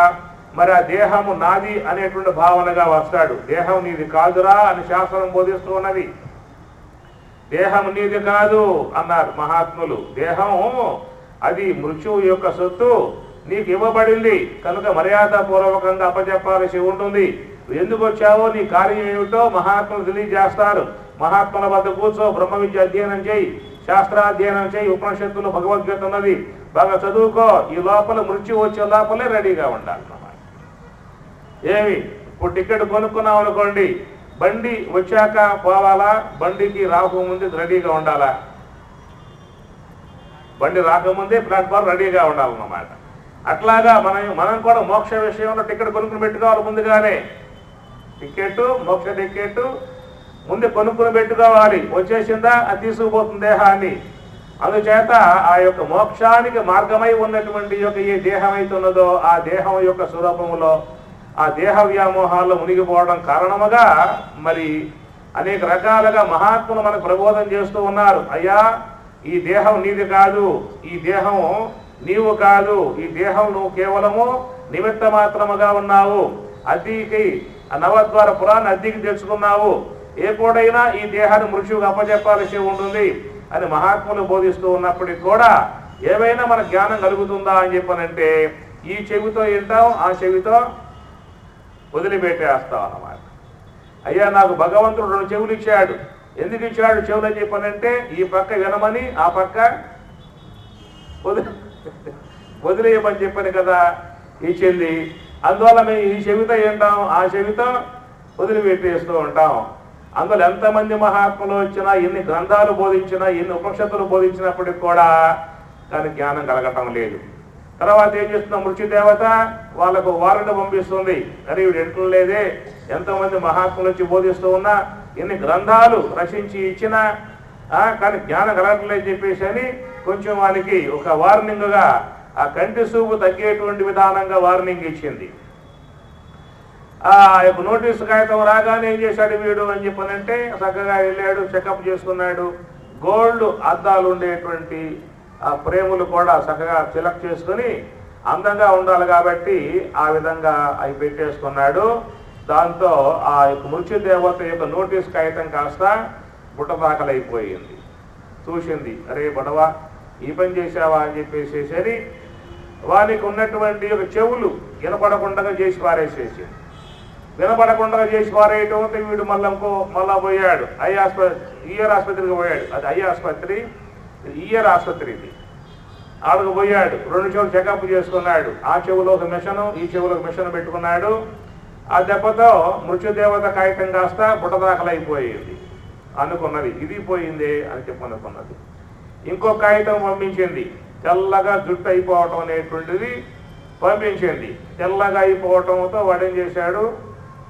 మరి ఆ దేహము నాది అనేటువంటి భావనగా వస్తాడు. దేహం నీది కాదురా అని శాస్త్రం బోధిస్తూ ఉన్నది. దేహం నీది కాదు అన్నారు మహాత్ములు. దేహం అది మృత్యువు యొక్క సొత్తు, నీకు ఇవ్వబడింది. కనుక మర్యాదపూర్వకంగా అప్పచెప్పాల్సి ఉంటుంది. ఎందుకు వచ్చావో, నీ కార్యం ఏమిటో మహాత్ములు తెలియజేస్తారు. మహాత్ముల వద్ద కూర్చో, బ్రహ్మ విద్య అధ్యయనం చేయి, శాస్త్రాధ్యయనం చేయి, ఉపనిషత్తులు, భగవద్గీత ఉన్నది బాగా చదువుకో. ఈ లోపల మృత్యు వచ్చే లోపలే రెడీగా ఉండాలన్నమాట. ఏమి ఇప్పుడు టికెట్ కొనుక్కున్నాం అనుకోండి, బండి వచ్చాక పోవాలా, బండికి రాకముందే రెడీగా ఉండాలా? బండి రాకముందే ప్లాట్ఫామ్ రెడీగా ఉండాలన్నమాట. అట్లాగా మనం కూడా మోక్ష విషయంలో టికెట్ కొనుక్కుని పెట్టుకోవాలి ముందుగానే. మోక్ష టికెట్ ముందు కొనుక్కుని పెట్టుకోవాలి. వచ్చేసిందా అది తీసుకుపోతుంది దేహాన్ని. అందుచేత ఆ యొక్క మోక్షానికి మార్గమై ఉన్నటువంటి యొక్క ఏ దేహం అవుతున్నదో ఆ దేహం యొక్క స్వరూపములో ఆ దేహ వ్యామోహాల్లో మునిగిపోవడం కారణముగా మరి అనేక రకాలుగా మహాత్ములు మనకు ప్రబోధం చేస్తూ ఉన్నారు. అయ్యా, ఈ దేహం నీది కాదు, ఈ దేహం నీవు కాదు, ఈ దేహం నువ్వు కేవలము నిమిత్త మాత్రముగా ఉన్నావు. అద్దెకి నవద్వార పురాన్ని అద్దెకి తెచ్చుకున్నావు. ఏ పూటైనా ఈ దేహాన్ని మృత్యువుకు అప్పచెప్పాల్సి ఉంటుంది అని మహాత్ములు బోధిస్తూ ఉన్నప్పటికీ కూడా ఏవైనా మన జ్ఞానం కలుగుతుందా అని చెప్పనంటే ఈ చెవితో వింటాం, ఆ చెవితో వదిలిపెట్టేస్తాం అన్నమాట. అయ్యా, నాకు భగవంతుడు 2 చెవులు ఇచ్చాడు. ఎందుకు ఇచ్చాడు చెవులు అని చెప్పనంటే ఈ పక్క వినమని, ఆ పక్క వదిలేయమని చెప్పని కదా ఇచ్చింది. అందువల్ల మేము ఈ చెవితో వింటాం, ఆ చెవితో వదిలిపెట్టేస్తూ ఉంటాం. అందులో ఎంతమంది మహాత్ములు వచ్చినా, ఎన్ని గ్రంథాలు బోధించినా, ఎన్ని ఉపనిషత్తులు బోధించినప్పటికి కూడా దాని జ్ఞానం కలగటం లేదు. తర్వాత ఏం చేస్తున్న మృత్యుదేవత వాళ్ళకు వారిని పంపిస్తుంది. అరే వీడు ఎంటలేదే, ఎంతోమంది మహాత్ములు వచ్చి బోధిస్తూ ఉన్నా, ఎన్ని గ్రంథాలు రచించి ఇచ్చినా కానీ జ్ఞానం కలగట్లేదని చెప్పేసి అని కొంచెం వానికి ఒక వార్నింగ్గా ఆ కంటి చూపు తగ్గేటువంటి విధానంగా వార్నింగ్ ఇచ్చింది. ఆ యొక్క నోటీసు కాగితం రాగానే ఏం చేశాడు వీడు అని చెప్పనంటే చక్కగా వెళ్ళాడు, చెకప్ చేసుకున్నాడు. గోల్డ్ అద్దాలు ఉండేటువంటి ఆ ప్రేములు కూడా చక్కగా సెలెక్ట్ చేసుకుని అందంగా ఉండాలి కాబట్టి ఆ విధంగా అవి పెట్టేసుకున్నాడు. దాంతో ఆ యొక్క మృత్యుదేవత యొక్క నోటీస్ కాగితం కాస్త బుట్టదాకలైపోయింది. చూసింది, అరే బడవ ఈ పని చేసావా అని చెప్పేసేసరి వానికి ఉన్నటువంటి ఒక చెవులు వినపడకుండా చేసి పారేసేసింది. వినపడకుండా చేసి పారేయటంతో వీడు మళ్ళా పోయాడు ఇయర్ ఆసుపత్రికి పోయాడు. అది ఐ ఆసుపత్రి, ఇయర్ ఆసుపత్రి ఇది. ఆడకు పోయాడు, 2 చెవులు చెకప్ చేసుకున్నాడు. ఆ చెవులో ఒక మిషను, ఈ చెవులో ఒక మిషన్ పెట్టుకున్నాడు. ఆ దెబ్బతో మృత్యుదేవత కాగితం కాస్త బుట్టదాకలైపోయింది. అనుకున్నది ఇది పోయిందే అని చెప్పనుకున్నది. ఇంకో కాగితం పంపించింది, తెల్లగా జుట్టు అయిపోవటం అనేటువంటిది పంపించింది. తెల్లగా అయిపోవటంతో వాడు ఏం చేశాడు,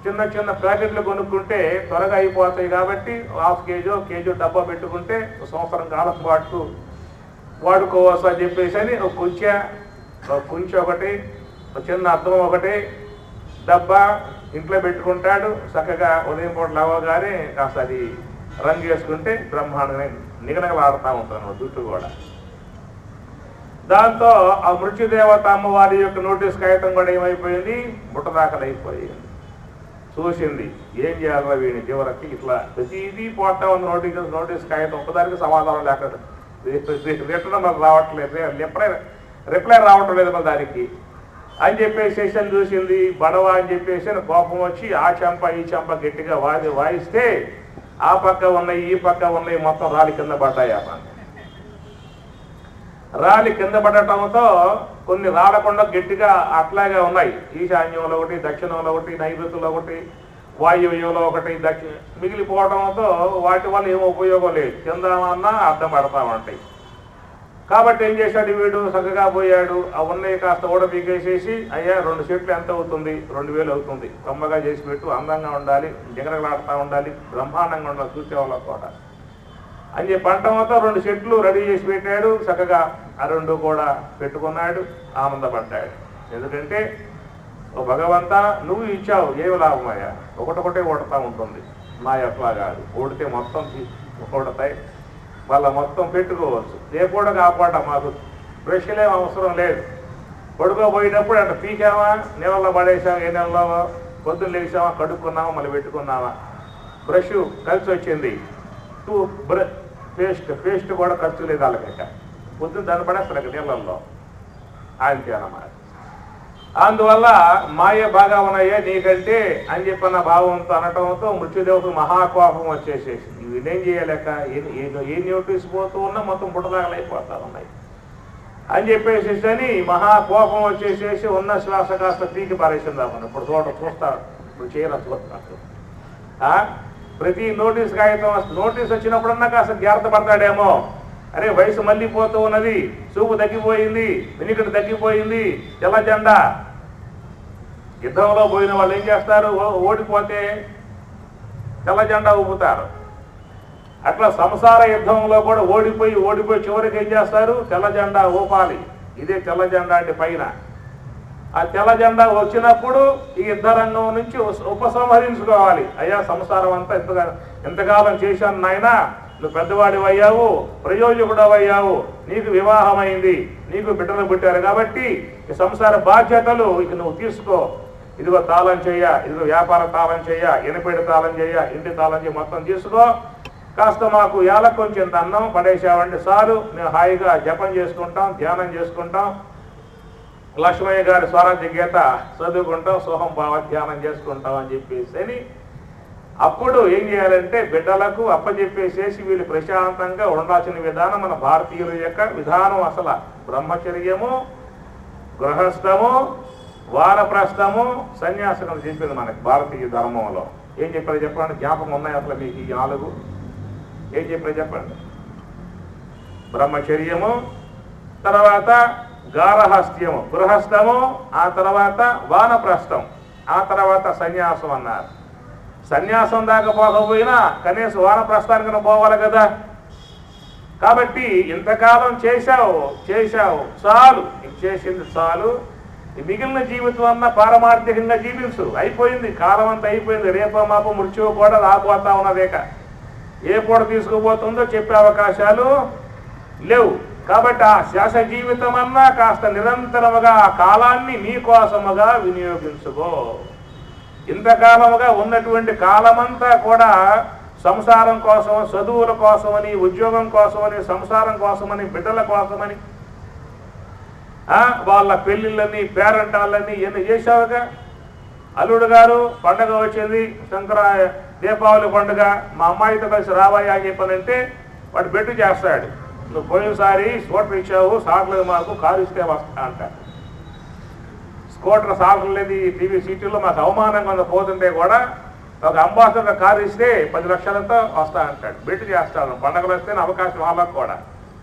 చిన్న చిన్న ప్యాకెట్లు కొనుక్కుంటే త్వరగా అయిపోతాయి కాబట్టి 1/2 కేజీ డబ్బా పెట్టుకుంటే సంవత్సరం కాలం పాటు వాడుకోవచ్చు అని చెప్పేసి అని ఒక కుంచె ఒకటి, ఒక చిన్న అద్దం ఒకటి, డబ్బా ఇంట్లో పెట్టుకుంటాడు. చక్కగా ఉదయం పూట లేవగానే కాస్త అది రంగు వేసుకుంటే బ్రహ్మాండంగా నిగనగలాడుతూ ఉంటాను జుట్టు కూడా. దాంతో ఆ మృత్యుదేవత అమ్మవారి యొక్క నోటీస్ కాగితం కూడా ఏమైపోయింది, బుట్టదాకలైపోయింది. చూసింది, ఏం చేయాలి వీడిని చివరికి ఇట్లా ప్రతిదీ పోతా ఉంది. నోటీస్ కాగితం ఒక్కదానికి సమాధానం లేకుండా రిటర్న్ మనకు రావట్లేదు, రిప్లై రావటం లేదు మన దానికి అని చెప్పేసి చూసింది. బడవ అని చెప్పేసి కోపం వచ్చి ఆ చెంప ఈ చెంప గట్టిగా వాయిస్తే ఆ పక్క ఉన్నాయి ఈ పక్క ఉన్నాయి మొత్తం రాలి కింద పడ్డాయి. రాలి కింద పడటంతో కొన్ని రాలకుండా గట్టిగా అట్లాగే ఉన్నాయి. ఈశాన్యంలో ఒకటి, దక్షిణంలో ఒకటి, నైరుతిలో ఒకటి, వాయువ్యంలో ఒకటి, మిగిలిపోవడంతో వాటి వల్ల ఏమో ఉపయోగం లేదు. కిందమన్నా అర్థం పడతా ఉంటాయి. కాబట్టి ఏం చేశాడు వీడు, చక్కగా పోయాడు. ఆ ఉన్నాయి కాస్త ఓడ పీకేసేసి, అయ్యా 2 సెట్లు ఎంత అవుతుంది, 2000 అవుతుంది, కమ్మగా చేసి పెట్టు, అందంగా ఉండాలి, జిగరగలాడుతూ ఉండాలి, బ్రహ్మాండంగా ఉండాలి చూసేవాళ్ళ కూడా అని చెప్పి అంటంతో 2 సెట్లు రెడీ చేసి పెట్టాడు. చక్కగా ఆ 2 కూడా పెట్టుకున్నాడు, ఆనందపడ్డాడు. ఎందుకంటే ఓ భగవంతా నువ్వు ఇచ్చావు, ఏమి లాభమయ్యా, ఒకటొకటే ఓడుతూ ఉంటుంది. మా ఎట్లా కాదు, ఓడితే మొత్తం ఓడతాయి, వాళ్ళ మొత్తం పెట్టుకోవచ్చు. ఏ పూట కాపాట మాకు బ్రష్లేం అవసరం లేదు. పడుకోబోయేటప్పుడు అట్లా పీకామా, నీళ్ళలో పడేసామా, ఏ నెలలో పొద్దున్న లేచామా, కడుక్కున్నామా, మళ్ళీ పెట్టుకున్నామా. బ్రష్ కలిసి వచ్చింది, పేస్ట్ కూడా ఖర్చు లేదు వాళ్ళకి. పొద్దున్న దాన్ని పడేస్తారు నీళ్ళల్లో, అంతే అన్నమాట. అందువల్ల మాయ బాగా ఉన్నాయే నీకంటే అని చెప్పిన భావంతో అనటంతో మృత్యుదేవతకు మహాకోపం వచ్చేసేసి ఇదేం చేయలేక ఏ నోటీస్ పోతూ ఉన్నా మొత్తం బుట్టదాగలైపోతా ఉన్నాయి అని చెప్పేసేసి అని మహాకోపం వచ్చేసేసి ఉన్న శ్వాస కాస్త పీకి పారేసిందామని. ఇప్పుడు చూస్తారు, ఇప్పుడు చూస్తారు. ప్రతి నోటీస్ కాగితం నోటీస్ వచ్చినప్పుడన్నా కాస్త జాగ్రత్త పడతాడేమో. అరే వయసు మళ్ళీ పోతూ ఉన్నది, చూపు తగ్గిపోయింది, వినికిడి తగ్గిపోయింది, తెల్ల జెండా. యుద్ధంలో పోయిన వాళ్ళు ఏం చేస్తారు, ఓడిపోతే తెల్ల జెండా ఊపుతారు. అట్లా సంసార యుద్ధంలో కూడా ఓడిపోయి చివరికి ఏం చేస్తారు, తెల్ల జెండా ఊపాలి. ఇదే తెల్ల జెండా అంటే పైన. ఆ తెల్ల జెండా వచ్చినప్పుడు ఈ యుద్ధ రంగం నుంచి ఉపసంహరించుకోవాలి. అయ్యా సంసారం అంతా ఎంతకాలం చేశాను నాయన, నువ్వు పెద్దవాడివి అయ్యావు, ప్రయోజకుడు అయ్యావు, నీకు వివాహం అయింది, నీకు బిడ్డలు పుట్టారు కాబట్టి ఈ సంసార బాధ్యతలు ఇక నువ్వు తీసుకో. ఇదిగో తాళం చేయ, ఇదిగో వ్యాపార తాళం చేయ, ఎనపేడి తాళం చేయ, ఇంటి తాళం చేయ, మొత్తం తీసుకో. కాస్త మాకు ఏళ్ళకు కొంచెం అన్నం పడేసావంటే చాలు, మేము హాయిగా జపం చేసుకుంటాం, ధ్యానం చేసుకుంటాం, లక్ష్మయ్య గారి స్వరాజ్య గీత చదువుకుంటాం, సోహం భావ ధ్యానం చేసుకుంటాం అని చెప్పేసి అప్పుడు ఏం చేయాలంటే బిడ్డలకు అప్పచెప్పేసేసి వీళ్ళు ప్రశాంతంగా ఉండాల్సిన విధానం మన భారతీయుల యొక్క విధానం. అసలు బ్రహ్మచర్యము, గృహస్థము, వానప్రస్థము, సన్యాసం చెప్పింది మనకి భారతీయ ధర్మంలో. ఏం చెప్పారు చెప్పండి, జ్ఞాపకం ఉన్నాయి అసలు మీకు ఈ 4? ఏం చెప్పారు చెప్పండి. బ్రహ్మచర్యము, తర్వాత గారహస్థ్యము గృహస్థము, ఆ తర్వాత వానప్రస్థం, ఆ తర్వాత సన్యాసం అన్నారు. సన్యాసం దాకా పోకపోయినా కనీసం వానప్రస్థానికి పోవాలి కదా. కాబట్టి ఇంతకాలం చేశావు చాలు, చేసింది చాలు. మిగిలిన జీవితం అన్నా పారమార్థికంగా జీవించు. అయిపోయింది, కాలం అంతా అయిపోయింది. రేపో మాపో మృత్యువు కూడా రాబోతా ఉన్నదేక. ఏ పూట తీసుకుపోతుందో చెప్పే అవకాశాలు లేవు. కాబట్టి ఆ శాస జీవితం అన్నా కాస్త నిరంతరముగా ఆ కాలాన్ని నీకోసముగా వినియోగించుకో. ఇంతకాలముగా ఉన్నటువంటి కాలమంతా కూడా సంసారం కోసం, చదువుల కోసమని, ఉద్యోగం కోసమని, సంసారం కోసమని, బిడ్డల కోసమని, వాళ్ళ పెళ్ళిళ్ళని, పేరంటాళ్ళని ఇవన్నీ చేశావుగా. అల్లుడు గారు పండగ వచ్చింది, దీపావళి పండుగ, మా అమ్మాయితో కలిసి రావాయి అని చెప్పానంటే వాడు బెట్టు చేస్తాడు. నువ్వు పోయినసారి స్కూటర్ ఇచ్చావు, సార్లు మాకు కారు ఇస్తే వస్తా అంట. స్కూటర్ సార్లు లేదు టీవీ సీటీలో మాకు అవమానంగా పోతుంటే కూడా ఒక అంబాసిడర్ కారు ఇస్తే 10 లక్షలతో వస్తా అంటాడు. బెట్టు చేస్తాడు. పండగలు వస్తే అవకాశం వాళ్ళకు కూడా.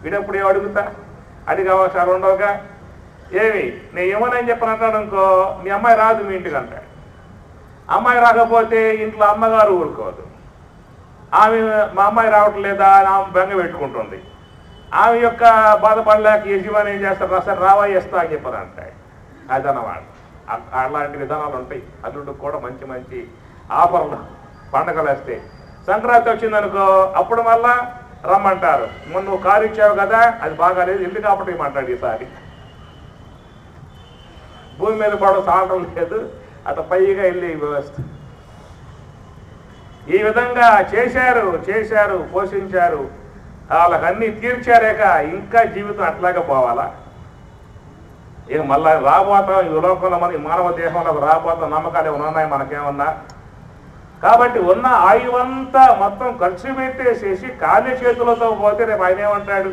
వీడప్పుడు ఏం అడుగుతా, అడిగే అవకాశాలు ఉండవుగా. ఏమి నేను ఏమని చెప్పనంటాడు అనుకో, మీ అమ్మాయి రాదు మీ ఇంటికి అంటాడు. అమ్మాయి రాకపోతే ఇంట్లో అమ్మగారు ఊరుకోదు. ఆమె మా అమ్మాయి రావట్లేదా అని ఆమె బెంగ పెట్టుకుంటుంది. ఆమె యొక్క బాధపడలేక యజమాని ఏం చేస్తారు, సరే రావా ఇస్తా అని చెప్పారు అంటాడు. అదన్నమాట. అలాంటి విధానాలు ఉంటాయి. అల్లుడికి కూడా మంచి మంచి ఆఫర్లు పండగలు వస్తే. సంక్రాంతి వచ్చిందనుకో అప్పుడు మళ్ళా రమ్మంటారు. మొన్న నువ్వు కారు ఇచ్చావు కదా, అది బాగాలేదు, ఇల్లు కాబట్టి ఇవ్వమంటాడు. ఈసారి భూమి మీద కూడా సాగడం లేదు, అట్లా పైగా వెళ్ళి వ్యవస్థ. ఈ విధంగా చేశారు, పోషించారు, వాళ్ళకి అన్నీ తీర్చారేక ఇంకా జీవితం అట్లాగే పోవాలా? ఇక మళ్ళీ రాబోతాం ఈ లోకంలో, మన మానవ దేహంలో రాబోతాం నమ్మకాలు ఏమైనా ఉన్నాయి మనకేమన్నా? కాబట్టి ఉన్న ఆయువంతా మొత్తం ఖర్చు పెట్టేసేసి ఖాళీ చేతులతో పోతే రేపు ఆయన ఏమంటాడు,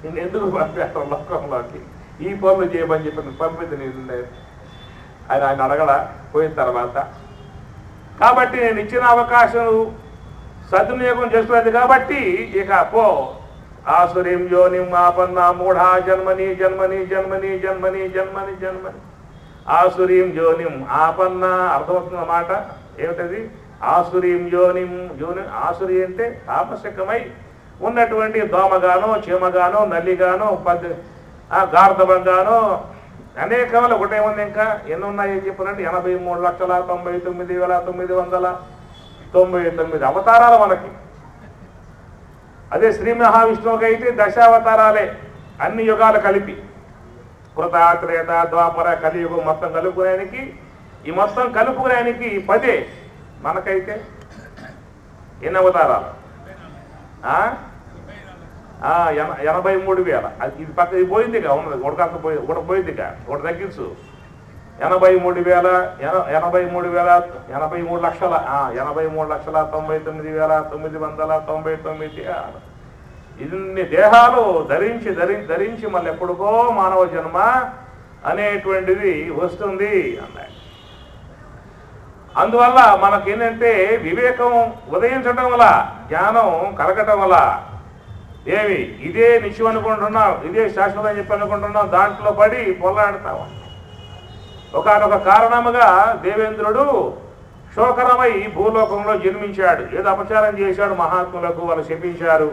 నేను ఎందుకు పంపేస్తాను లోకంలోకి, ఈ పనులు చేయమని చెప్పి పంపింది నేను ఆయన అడగడా పోయిన తర్వాత. కాబట్టి నేను ఇచ్చిన అవకాశం సద్వినియోగం చేసుకోలేదు కాబట్టి ఇక పో. ఆసురీం యోనిం ఆపన్న మూఢా జన్మని జన్మని జన్మని జన్మని జన్మని జన్మని. ఆసురీం యోనిం ఆపన్న అర్థమవుతున్న మాట ఏమిటది? ఆసురీం యోనిం. ఆసురి అంటే తామసికమై ఉన్నటువంటి దోమగానో, చీమగానో, నల్లిగానో, గార్ధబంగానో అనేకములు. ఒకటేముంది ఇంకా ఎన్ని ఉన్నాయి చెప్పినట్టు 83,99,999 అవతారాలు మనకి. అదే శ్రీ మహావిష్ణువుకి అయితే దశావతారాలే, అన్ని యుగాలు కలిపి. కృత, త్రేత, ద్వాపర, కలియుగం మొత్తం కలుపుకునేనికి, ఈ మొత్తం కలుపుకునేనికి 10. మనకైతే ఎన్ని అవతారాలు? 83,000. ఇది పక్క ఇది పోయిందిగా, ఉన్నది ఉడకంత ఒకటి పోయిందిగా, ఒకటి తగ్గించు. 83,99,999. ఇన్ని దేహాలు ధరించి మళ్ళీ ఎప్పుడుకో మానవ జన్మ అనేటువంటిది వస్తుంది అన్నాడు. అందువల్ల మనకేంటంటే వివేకం ఉదయించడం వల్ల, జ్ఞానం కలగటం వల్ల ఏమి ఇదే నిత్యం అనుకుంటున్నాం, ఇదే శాశ్వతం అని చెప్పి అనుకుంటున్నాం, దాంట్లో పడి పొల్లాడుతాం. ఒకనొక కారణముగా దేవేంద్రుడు శోకరమై భూలోకంలో జన్మించాడు. ఏదో అపచారం చేశాడు మహాత్ములకు, వాళ్ళు శపించారు.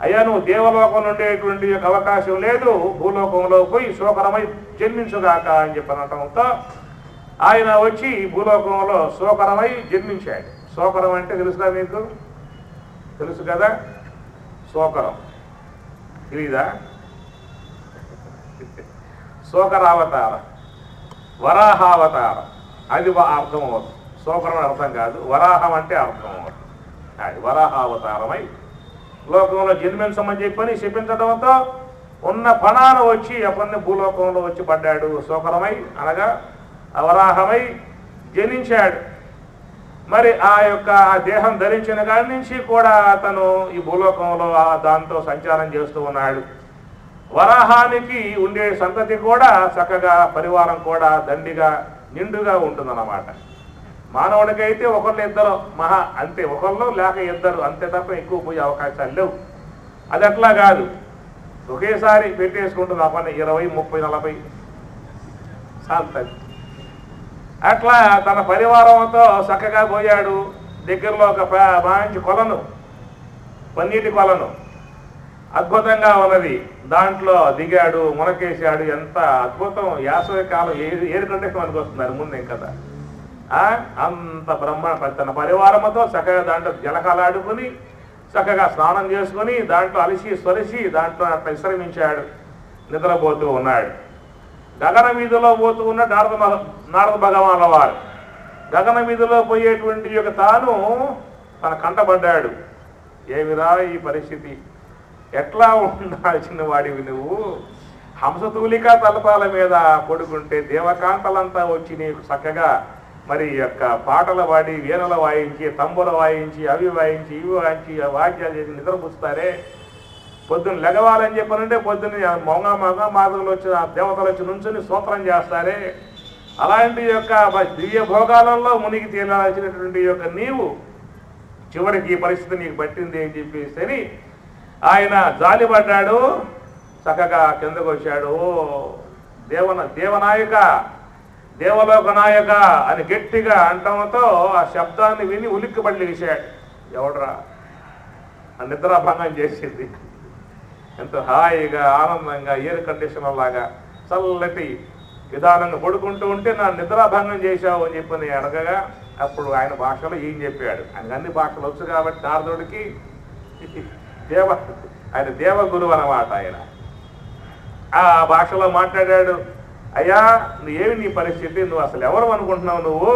అయ్యా నువ్వు దేవలోకంలో ఉండేటువంటి అవకాశం లేదు, భూలోకంలో పోయి శోకరమై జన్మించుగాక అని చెప్పనటంతో ఆయన వచ్చి భూలోకంలో శోకరమై జన్మించాడు. శోకరం అంటే తెలుసుగా మీకు? తెలుసు కదా శోకరం, తెలీదా? శోకరావతారం, వరాహావతారం, అది అర్థం అవుతుంది. శోకరం అర్థం కాదు, వరాహం అంటే అర్థం అవుతుంది. అది వరాహావతారమై లోకంలో జన్మించమని చెప్పని చెప్పించడంతో ఉన్న పణాన వచ్చి అప్పన్ని భూలోకంలో వచ్చి పడ్డాడు. శోకరమై అనగా వరాహమై జనించాడు. మరి ఆ యొక్క దేహం ధరించిన కాడి నుంచి కూడా అతను ఈ భూలోకంలో దాంతో సంచారం చేస్తూ ఉన్నాడు. వరాహానికి ఉండే సంతతి కూడా చక్కగా, పరివారం కూడా దండిగా నిండుగా ఉంటుందన్నమాట. మానవుడికైతే ఒకళ్ళు ఇద్దరు మహా అంతే, ఒకళ్ళు లేక ఇద్దరు అంతే తప్ప ఎక్కువ పోయే అవకాశాలు లేవు. అది అట్లా కాదు. ఒకేసారి పెట్టేసుకుంటుంది ఆ పని 20, 30, 40 సార్లు. అట్లా తన పరివారంతో చక్కగా పోయాడు. దగ్గరలో ఒక మంచి కొలను, పన్నీటి కొలను అద్భుతంగా ఉన్నది. దాంట్లో దిగాడు, మునకేశాడు. ఎంత అద్భుతం! యాసవి కాలం ఎయిర్ కండిషన్ మనకు వస్తున్నారు ముందేం కదా. అంత తన పరివారంతో చక్కగా దాంట్లో జలకాలాడుకుని చక్కగా స్నానం చేసుకుని దాంట్లో అలిసి సొలిసి దాంట్లో అట్లా విశ్రమించాడు, నిద్రపోతూ ఉన్నాడు. గగన వీధిలో పోతూ ఉన్న నారద భగవానుల వారు గగన వీధిలో పోయేటువంటి యొక్క తాను తన కంటపడ్డాడు. ఏమిరా ఈ పరిస్థితి, ఎట్లా ఉండాల్సిన వాడివి నువ్వు? హంసతూలిక తలపాల మీద పడుకుంటే దేవకాంతలంతా వచ్చి నీకు చక్కగా మరి యొక్క పాటలు పాడి వీణలు వాయించి తంబుల వాయించి అవి వాయించి ఇవి వాయించి వాద్యాలు చేసి నిద్రపుస్తారే. పొద్దున్న లెగవాలని చెప్పనంటే పొద్దున్న మొగ మాధవులు వచ్చిన దేవతలు వచ్చి నుంచుని స్తోత్రం చేస్తారే. అలాంటి యొక్క దివ్య భోగాలలో మునిగి తేలాల్సినటువంటి యొక్క నీవు చివరికి ఈ పరిస్థితి నీకు పట్టింది అని చెప్పేసి ఆయన జాలిపడ్డాడు. చక్కగా కిందకు వచ్చాడు. దేవనాయక, దేవలోక నాయక అని గట్టిగా అంటంతో ఆ శబ్దాన్ని విని ఉలిక్కిపడి లేచాడు. ఎవడరా? ఆ నిద్రాభంగం చేసింది. ఎంతో హాయిగా ఆనందంగా ఎయిర్ కండిషనర్ లాగా చల్లటి విధానంగా పడుకుంటూ ఉంటే నా నిద్రాభంగం చేశావు అని చెప్పి అడగగా అప్పుడు ఆయన భాషలో ఏం చెప్పాడు. ఆయన అన్ని భాషలు వచ్చు కాబట్టి నారదుడికి ఆయన దేవగురువు అన్నమాట. ఆయన ఆ భాషలో మాట్లాడాడు. అయ్యా, ఏమి నీ పరిస్థితి? నువ్వు అసలు ఎవరు అనుకుంటున్నావు? నువ్వు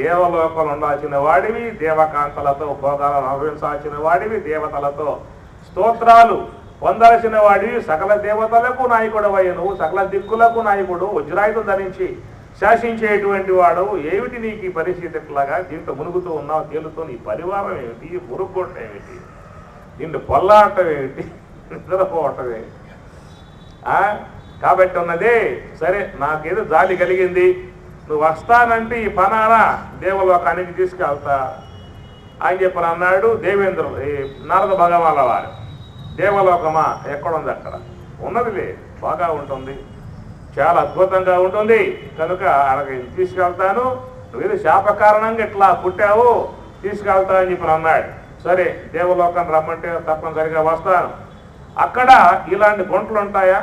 దేవలోకంలో ఉండాల్సిన వాడివి, దేవకాంతలతో భోగాలను అనుభవించాల్సిన వాడివి, దేవతలతో స్తోత్రాలు పొందాల్సిన వాడివి, సకల దేవతలకు నాయకుడు అయ్యి నువ్వు, సకల దిక్కులకు నాయకుడు, వజ్రాయుధం ధరించి శాసించేటువంటి వాడు. ఏమిటి నీకు ఈ పరిస్థితి? ఎట్లాగా దీంట్లో మునుగుతూ ఉన్నావు, తేలుతూ నీ పరివారం ఏమిటి, మురుగుకోవటం ఏమిటి, దీంట్లో పొల్లాటం ఏమిటి, నిద్రపోవటం ఏమిటి? కాబట్టి ఉన్నదే సరే, నాకేదో జాలి కలిగింది, నువ్వు వస్తానంటే ఈ పనానా దేవలోకానికి తీసుకెళ్తా అని చెప్పని అన్నాడు. దేవేంద్రుడు నారద భగవానుల వారు. దేవలోకమా ఎక్కడుంది? అక్కడ ఉన్నదిలే, బాగా ఉంటుంది, చాలా అద్భుతంగా ఉంటుంది, కనుక అక్కడికి తీసుకెళ్తాను, నువ్వేదో శాప కారణంగా ఇట్లా పుట్టావు, తీసుకెళ్తా అని చెప్పని అన్నాడు. సరే, దేవలోకం రమ్మంటే తప్పనిసరిగా వస్తాను. అక్కడ ఇలాంటి గుంటలు ఉంటాయా?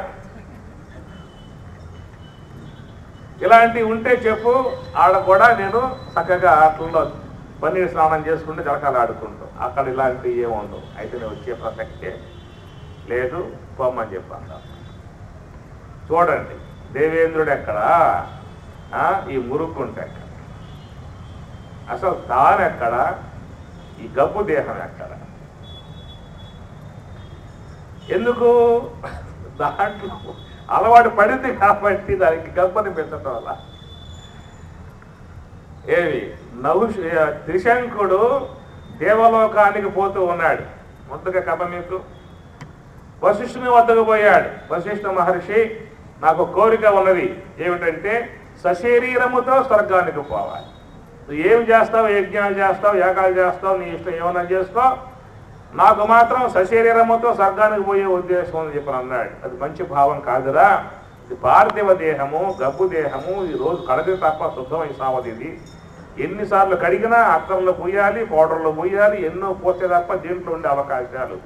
ఇలాంటివి ఉంటే చెప్పు, ఆడ కూడా నేను చక్కగా అట్లలో పన్నీరు స్నానం చేసుకుంటూ జలకాలు ఆడుకుంటాం. అక్కడ ఇలాంటివి ఏముండవు. అయితే నేను వచ్చే ప్రసక్తే లేదు, పొమ్మని చెప్పాను. చూడండి, దేవేంద్రుడు ఎక్కడా, ఈ మురుక్కుంటే ఎక్కడ, అసలు తానెక్కడ, ఈ గబ్బు దేహం ఎక్కడ? ఎందుకు? దాంట్లో అలవాటు పడింది కాబట్టి దానికి గబ్బని పెంచటం వల్ల. ఏమి త్రిశంకుడు దేవలోకానికి పోతూ ఉన్నాడు. ముందుగా కథ మీకు వశిష్ఠుని వద్దకు పోయాడు. వశిష్ఠ మహర్షి, నాకు కోరిక ఉన్నది, ఏమిటంటే సశరీరముతో స్వర్గానికి పోవాలి. నువ్వు ఏం చేస్తావు, యజ్ఞాలు చేస్తావు, యాగాలు చేస్తావు, నీ ఇష్టం ఏమన్నా చేసుకో, నాకు మాత్రం సశరీరముతో స్వర్గానికి పోయే ఉద్దేశం అని చెప్పి అన్నాడు. అది మంచి భావం కాదురా, ఇది పార్థివ దేహము, గబ్బు దేహము, ఈ రోజు కడది తప్ప శుద్ధమై సావది. ఇది ఎన్నిసార్లు కడిగినా అత్తర్లు పోయాలి, పౌడర్లు పోయాలి, ఎన్నో పోతే తప్ప దీంట్లో ఉండే అవకాశాలు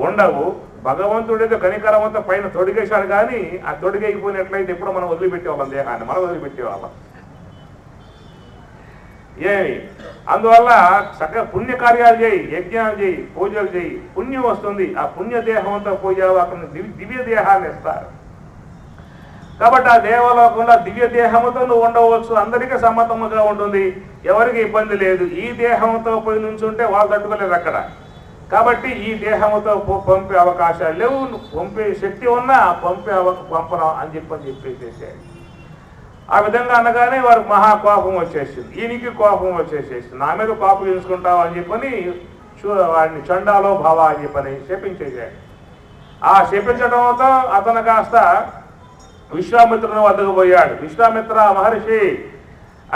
ఉండవు. భగవంతుడేదో కనికరమంతా పైన తొడిగేశాడు, కానీ ఆ తొడిగైపోయినట్లయితే ఎప్పుడు మనం వదిలిపెట్టేవాళ్ళం, దేహాన్ని మనం వదిలిపెట్టేవాళ్ళం. ఏమి అందువల్ల చక్కగా పుణ్యకార్యాలు చేయి, యజ్ఞాలు చేయి, పూజలు చేయి, పుణ్యం వస్తుంది. ఆ పుణ్యదేహంతో పూజావు, అక్కడ దివ్య దేహాన్ని ఇస్తారు. కాబట్టి ఆ దేవలోకంలో దివ్య దేహంతో నువ్వు ఉండవచ్చు, అందరికీ సమ్మతముగా ఉంటుంది, ఎవరికి ఇబ్బంది లేదు. ఈ దేహంతో పోయి నుంచుంటే వాళ్ళు తట్టుకోలేదు అక్కడ. కాబట్టి ఈ దేహంతో పంపే అవకాశాలు లేవు, పంపే శక్తి ఉన్నా పంపను అని చెప్పేసేసాడు. ఆ విధంగా అనగానే వారికి మహా కోపం వచ్చేసింది, ఈయనకి కోపం వచ్చేసేసింది. నా మీద కోపం తీసుకుంటావు అని చెప్పని వాడిని చండాలో భావ అని చెప్పని శపించేశాడు. ఆ శపించడంతో అతను కాస్త విశ్వామిత్రుని వద్దకు పోయాడు. విశ్వామిత్ర మహర్షి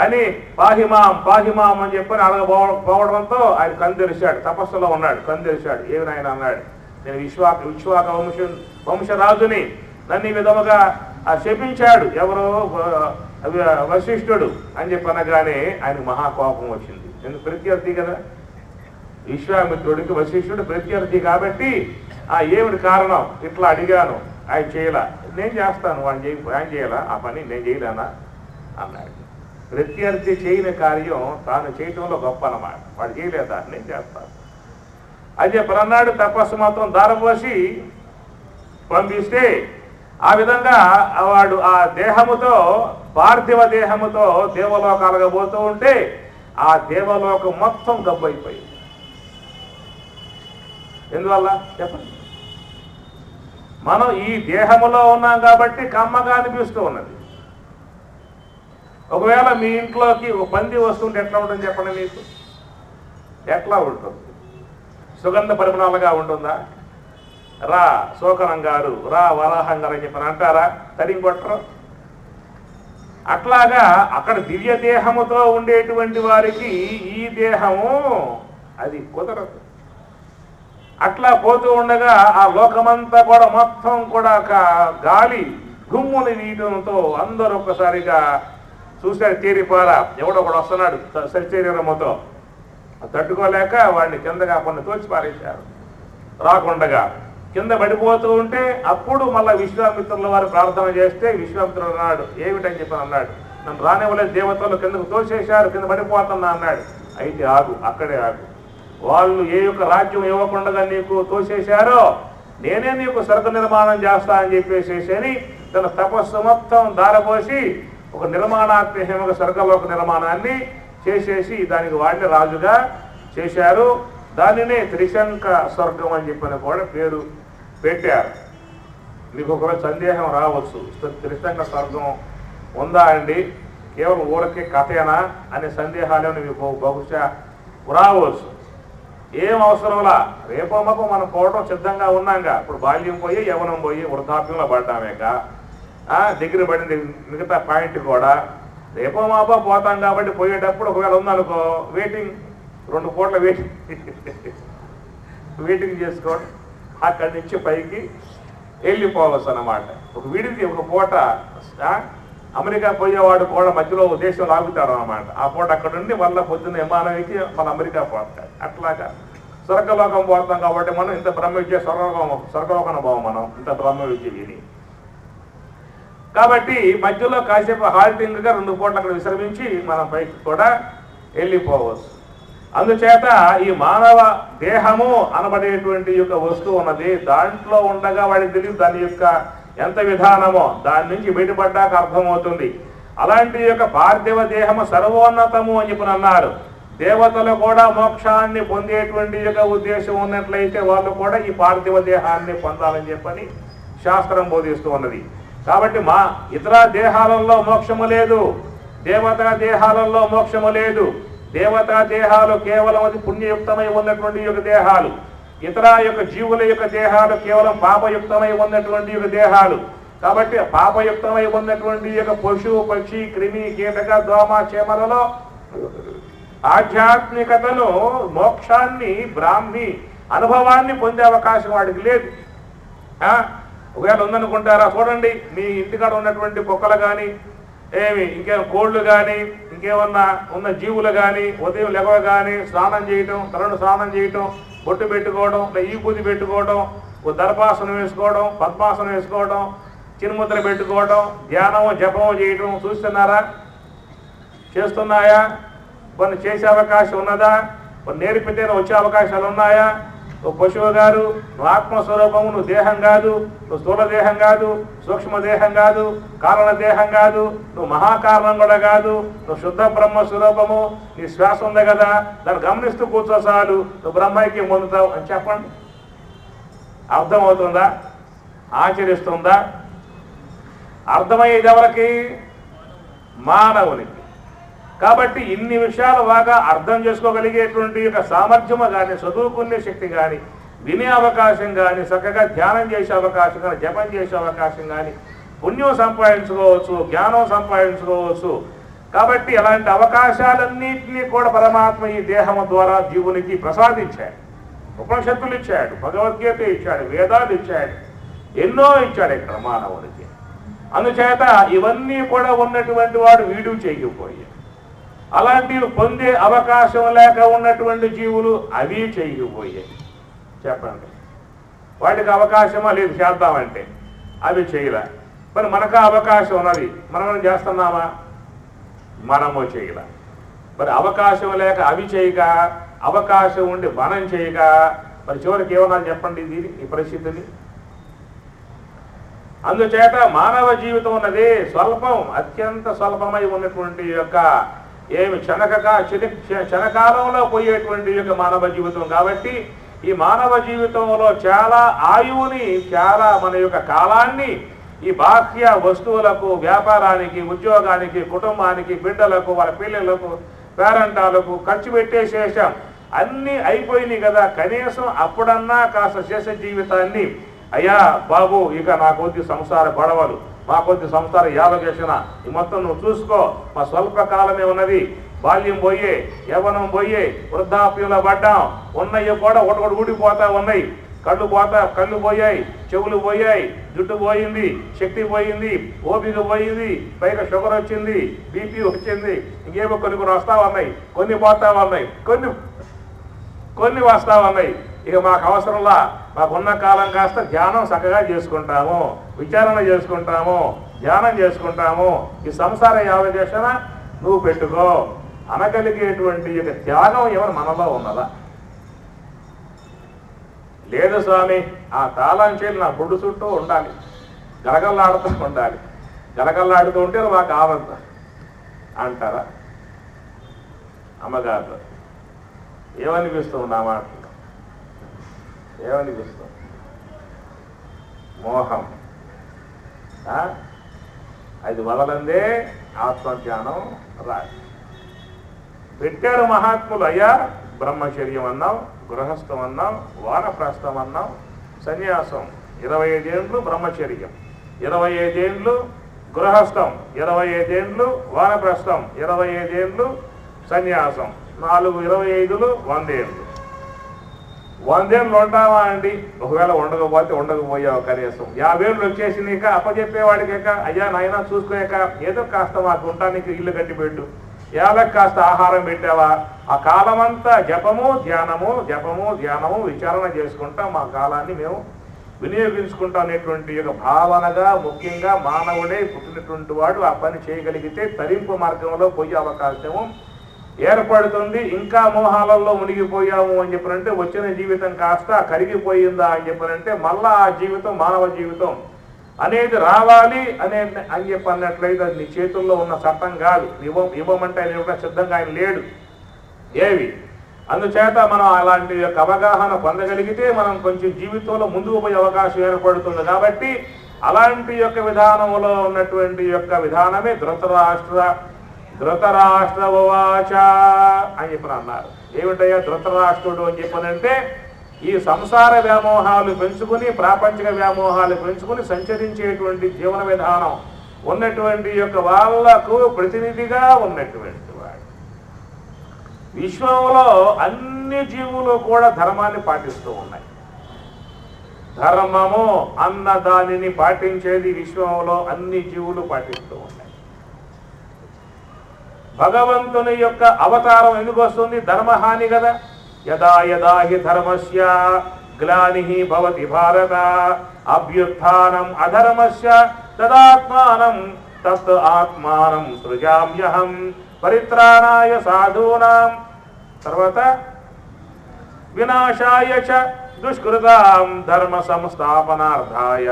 అని పాహిమాం అని చెప్పని అడగపోవడంతో ఆయన కందెరిశాడు. తపస్సులో ఉన్నాడు, కందెరిశాడు. ఏమి నాయన అన్నాడు. నేను విశ్వాక వంశరాజుని, నన్ను ఈ విధముగా శపించాడు ఎవరో వశిష్ఠుడు అని చెప్పి అనగానే ఆయనకు మహాకోపం వచ్చింది. ఎందుకు? ప్రత్యర్థి కదా, విశ్వామిత్రుడికి వశిష్ఠుడు ప్రత్యర్థి కాబట్టి ఏమిటి కారణం, ఇట్లా అడిగాను, ఆయన చేయలా, నేను చేస్తాను, ఆయన చేయాలా ఆ పని, నేను చేయలేనా అన్నాడు. ప్రత్యర్థి చేయని కార్యం తాను చేయటంలో గొప్ప అన్నమాట. వాడు చేయలేదా, నేను చేస్తాను అని చెప్పి అన్నాడు. తపస్సు మొత్తం దారపోసి పంపిస్తే ఆ విధంగా వాడు ఆ దేహముతో, పార్థివ దేహముతో దేవలోకాలుగా పోతూ ఉంటే ఆ దేవలోకం మొత్తం గబ్బైపోయింది. ఎందువల్ల చెప్పండి? మనం ఈ దేహములో ఉన్నాం కాబట్టి కమ్మగా అనిపిస్తూ ఉన్నది. ఒకవేళ మీ ఇంట్లోకి ఒక పంది వస్తుంటే ఎట్లా ఉంటుంది చెప్పండి? మీకు ఎట్లా ఉంటుంది? సుగంధ పరిమళాలుగా ఉంటుందా? రా శోకనం గారు, రా వరాహం గారు అని చెప్పని అంటారా? తరింకొట్టరు. అట్లాగా అక్కడ దివ్య దేహముతో ఉండేటువంటి వారికి ఈ దేహము అది కుదరదు. అట్లా పోతూ ఉండగా ఆ లోకమంతా కూడా మొత్తం కూడా గాలి గుమ్ముని వీయడంతో అందరూ ఒక్కసారిగా చూశారు. తీరిపారా ఎవడో కూడా వస్తున్నాడు శరీరముతో, తట్టుకోలేక వాడిని కిందగా కొన్ని తోచి పారేశారు. రాకుండగా కింద పడిపోతూ ఉంటే అప్పుడు మళ్ళీ విశ్వామిత్రుల వారు ప్రార్థన చేస్తే విశ్వామిత్రుడు అన్నాడు, ఏమిటని చెప్పని అన్నాడు, నన్ను రానివ్వలేదు దేవతలు, కిందకు తోసేశారు, కింద పడిపోతున్నా అన్నాడు. అయితే ఆగు, అక్కడే ఆగు. వాళ్ళు ఏ యొక్క రాజ్యం ఇవ్వకుండా నీకు తోసేశారో నేనే నీకు స్వర్గ నిర్మాణం చేస్తా అని చెప్పేసేసి తన తపస్సు మొత్తం దారపోసి ఒక నిర్మాణాత్మక స్వర్గలోక నిర్మాణాన్ని చేసేసి దానికి వాడిని రాజుగా చేశారు. దానినే త్రిశంక స్వర్గం అని చెప్పిన కూడా పేరు పెట్టారు. మీకు ఒకవేళ సందేహం రావచ్చు, త్రిశంక స్వర్గం ఉందా అండి, కేవలం ఊరికే కథేనా అనే సందేహాలు మీకు బహుశా రావచ్చు. ఏం అవసరంలా, రేపో మాపో మనం పోవడం సిద్ధంగా ఉన్నాగా. ఇప్పుడు బాల్యం పోయి యవనం పోయి వృద్ధాప్యంలో పడ్డామేక దగ్గర పడింది మిగతా పాయింట్ కూడా. రేపో మాపో పోతాం కాబట్టి పోయేటప్పుడు ఒకవేళ ఉందనుకో వెయిటింగ్, 2 పూట్ల వెయిటింగ్ చేసుకోండి. అక్కడి నుంచి పైకి వెళ్ళిపోవచ్చు అన్నమాట. ఒక విడిది ఒక పూట అమెరికా పోయేవాడు కూడా మధ్యలో దేశం లాగుతాడు అన్నమాట. ఆ పూట అక్కడ ఉండి మళ్ళీ పొద్దున్న విమానం ఎక్కి మన అమెరికా పోతాడు. అట్లాగా స్వర్గలోకం పోతాం కాబట్టి మనం ఇంత బ్రహ్మ విద్య స్వర్గలోకం పోవం మనం ఇంత బ్రహ్మ విద్య విని. కాబట్టి మధ్యలో కాసేపు హాల్టింగ్గా 2 పూటలు అక్కడ విశ్రమించి మనం పైకి కూడా వెళ్ళిపోవచ్చు. అందుచేత ఈ మానవ దేహము అనబడేటువంటి యొక్క వస్తువు ఉన్నది, దాంట్లో ఉండగా వాడికి తెలియదు దాని యొక్క ఎంత విధానమో, దాని నుంచి బయటపడ్డాక అర్థమవుతుంది. అలాంటి యొక్క పార్థివ దేహము సర్వోన్నతము అని చెప్పి అన్నారు. దేవతలు కూడా మోక్షాన్ని పొందేటువంటి యొక్క ఉద్దేశం ఉన్నట్లయితే వాళ్ళు కూడా ఈ పార్థివ దేహాన్ని పొందాలని చెప్పని శాస్త్రం బోధిస్తూ ఉన్నది. కాబట్టి ఇతర దేహాలలో మోక్షము లేదు, దేవతా దేహాలలో మోక్షము లేదు. దేవతా దేహాలు కేవలం అది పుణ్యయుక్తమై ఉన్నటువంటి యొక్క దేహాలు, ఇతర యొక్క జీవుల యొక్క దేహాలు కేవలం పాపయుక్తమై ఉన్నటువంటి యొక్క దేహాలు. కాబట్టి పాపయుక్తమై ఉన్నటువంటి యొక్క పశువు, పక్షి, క్రిమి, కీటక, దోమ, చేమలలో ఆధ్యాత్మికతను, మోక్షాన్ని, బ్రాహ్మి అనుభవాన్ని పొందే అవకాశం వాడికి లేదు. ఒకవేళ ఉందనుకుంటారా? చూడండి, మీ ఇంటికాడ ఉన్నటువంటి కుక్కలు కానీ ఇంకేం కోళ్ళు కానీ ఇంకేమన్నా ఉన్న జీవులు కానీ ఉదయం లేవగానే స్నానం చేయటం, తలను స్నానం చేయటం, బొట్టు పెట్టుకోవడం, ఈ పూజ పెట్టుకోవడం, దర్భాసనం వేసుకోవడం, పద్మాసనం వేసుకోవడం, చిన్ముద్ర పెట్టుకోవడం, ధ్యానం జపం చేయటం చూస్తున్నారా? చేస్తున్నాయా? కొన్ని చేసే అవకాశం ఉన్నదా? కొన్ని నేర్పితే వచ్చే అవకాశాలు ఉన్నాయా? నువ్వు పశువు గారు, నువ్వు ఆత్మస్వరూపము, నువ్వు దేహం కాదు, నువ్వు స్థూల దేహం కాదు, సూక్ష్మ దేహం కాదు, కారణ దేహం కాదు, నువ్వు మహాకారణం కూడా కాదు, నువ్వు శుద్ధ బ్రహ్మ స్వరూపము, నీ శ్వాస ఉంది కదా, దాన్ని గమనిస్తూ కూర్చో చాలు, నువ్వు బ్రహ్మైక్యం పొందుతావు అని చెప్పండి. అర్థమవుతుందా? ఆచరిస్తుందా? అర్థమయ్యేది ఎవరికి? మానవునికి. కాబట్టి ఇన్ని విషయాలు బాగా అర్థం చేసుకోగలిగేటువంటి యొక్క సామర్థ్యము కానీ, చదువుకునే శక్తి కానీ, వినే అవకాశం కానీ, చక్కగా ధ్యానం చేసే అవకాశం కానీ, జపం చేసే అవకాశం కానీ, పుణ్యం సంపాదించుకోవచ్చు, జ్ఞానం సంపాదించుకోవచ్చు. కాబట్టి అలాంటి అవకాశాలన్నింటినీ కూడా పరమాత్మ ఈ దేహము ద్వారా జీవునికి ప్రసాదించాడు. ఉపనిషత్తులు ఇచ్చాడు, భగవద్గీత ఇచ్చాడు, వేదాలు ఇచ్చాడు, ఎన్నో ఇచ్చాడు ఇక్కడ మానవుడికి. అందుచేత ఇవన్నీ కూడా ఉన్నటువంటి వాడు వీడు చేయకపోయాడు. అలాంటివి పొందే అవకాశం లేక ఉన్నటువంటి జీవులు అవి చేయకపోయాయి. చెప్పండి, వాటికి అవకాశమా లేదు చేద్దామంటే, అవి చేయలే. మరి మనకు అవకాశం ఉన్నది, మనం చేస్తున్నామా? మనము చేయలే. మరి అవకాశం లేక అవి చేయక, అవకాశం ఉండి మనం చేయక, మరి చివరికి ఏమన్నా చెప్పండి దీని ఈ పరిస్థితిని. అందుచేత మానవ జీవితం ఉన్నది స్వల్పం, అత్యంత స్వల్పమై ఉన్నటువంటి యొక్క ఏమి క్షణకాలంలో పోయేటువంటి యొక్క మానవ జీవితం. కాబట్టి ఈ మానవ జీవితంలో చాలా ఆయువుని, చాలా మన యొక్క కాలాన్ని ఈ బాహ్య వస్తువులకు, వ్యాపారానికి, ఉద్యోగానికి, కుటుంబానికి, బిడ్డలకు, వాళ్ళ పిల్లలకు, పేరంటాలకు ఖర్చు పెట్టేసేసాం. అన్నీ అయిపోయినాయి కదా, కనీసం అప్పుడన్నా కాస్త శేష జీవితాన్ని అయ్యా బాబు ఇక నా కొద్ది సంసార గొడవలు, మా కొద్ది సంసార యావగేషణ ఈ మొత్తం నువ్వు చూసుకో, మా స్వల్పకాలమే ఉన్నది, బాల్యం పోయే, యవ్వనం పోయే, వృద్ధాప్యంలో పడ్డాం, ఉన్నయ్య కూడా ఒకటి ఊడిపోతా ఉన్నాయి, కళ్ళు పోయాయి, చెవులు పోయాయి, జుట్టు పోయింది, శక్తి పోయింది, ఓపిక పోయింది, పైగా షుగర్ వచ్చింది, బీపీ వచ్చింది, ఇంకేమో కొన్ని వస్తా ఉన్నాయి, కొన్ని పోతా ఉన్నాయి, కొన్ని వస్తా ఉన్నాయి. ఇక మాకు అవసరంలా, మాకున్న కాలం కాస్త ధ్యానం చక్కగా చేసుకుంటాము, విచారణ చేసుకుంటాము, ధ్యానం చేసుకుంటాము, ఈ సంసార యావగేషణ నువ్వు పెట్టుకో అనగలిగేటువంటి ఇక త్యాగం ఎవరు మనలో ఉన్నదా? లేదు స్వామి, ఆ తాళం చేతి నా బొడ్డు చుట్టూ ఉండాలి, గలగల్లాడుతూ ఉండాలి, గలగల్లాడుతూ ఉంటే మాకు ఆవంత అంటారా? అమ్మగారు ఏమనిపిస్తుంది ఆ మాటలు? ఏమనిపిస్తుంది? మోహం. అది వదలందే ఆత్మజ్ఞానం రాదు. పెట్టారు మహాత్ములు, అయ్యా బ్రహ్మచర్యం అన్నాం, గృహస్థం అన్నాం, వానప్రస్థం అన్నాం, సన్యాసం 25 ఏండ్లు బ్రహ్మచర్యం, 25 ఏండ్లు గృహస్థం, 25 ఏండ్లు వానప్రస్థం, 25 ఏండ్లు సన్యాసం, 25 100 ఏండ్లు. 100 ఏళ్ళు ఉంటావా అండి? ఒకవేళ ఉండకపోయావు కనీసం 50 ఏళ్ళు వచ్చేసినాక అప్పచెప్పేవాడికి అయ్యా నాయన చూసుకోక ఏదో కాస్త మాకు ఉండటానికి ఇల్లు కట్టి పెట్టు, ఏళ్ళకి కాస్త ఆహారం పెట్టావా? ఆ కాలమంతా జపము ధ్యానము విచారణ చేసుకుంటాం, మా కాలాన్ని మేము వినియోగించుకుంటాం అనేటువంటి ఒక భావనగా ముఖ్యంగా మానవుడే పుట్టినటువంటి వాడు ఆ పని చేయగలిగితే తరింపు మార్గంలో పోయే అవకాశము ఏర్పడుతుంది. ఇంకా మోహాలలో మునిగిపోయాము అని చెప్పనంటే వచ్చిన జీవితం కాస్త కరిగిపోయిందా అని చెప్పనంటే మళ్ళా ఆ జీవితం మానవ జీవితం అనేది రావాలి అని చెప్పన్నట్లయితే అది నీ చేతుల్లో ఉన్న చట్టం కాదు. ఇవ్వమంటే ఆయన ఇవ్వడం సిద్ధంగా ఆయన లేడు ఏవి. అందుచేత మనం అలాంటి యొక్క అవగాహన పొందగలిగితే మనం కొంచెం జీవితంలో ముందుకు పోయే అవకాశం ఏర్పడుతుంది. కాబట్టి అలాంటి యొక్క విధానంలో ఉన్నటువంటి యొక్క విధానమే ధృతరాష్ట్రవాచ అని చెప్పని అన్నారు. ఏమిటయ్యా ధృతరాష్ట్రుడు అని చెప్పనంటే ఈ సంసార వ్యామోహాలు పెంచుకుని, ప్రాపంచిక వ్యామోహాలు పెంచుకుని సంచరించేటువంటి జీవన విధానం ఉన్నటువంటి యొక్క వాళ్లకు ప్రతినిధిగా ఉన్నటువంటి వాడు. విశ్వంలో అన్ని జీవులు కూడా ధర్మాన్ని పాటిస్తూ ఉన్నాయి. ధర్మము అన్న దానిని పాటించేది విశ్వంలో అన్ని జీవులు పాటిస్తూ ఉన్నాయి. భగవంతుని యొక్క అవతారం ఎందుకు వస్తుంది? ధర్మహాని కదా. యదా యదా హి ధర్మస్య గ్లానిః భవతి భారత అభ్యుత్థానం అధర్మస్య తదాత్మానం తత్ ఆత్మానం సృజామ్యహం పరిత్రాణాయ సాధూనాం తర్వాత వినాశాయ చ దుష్కృతాం ధర్మ సంస్థాపనార్థాయ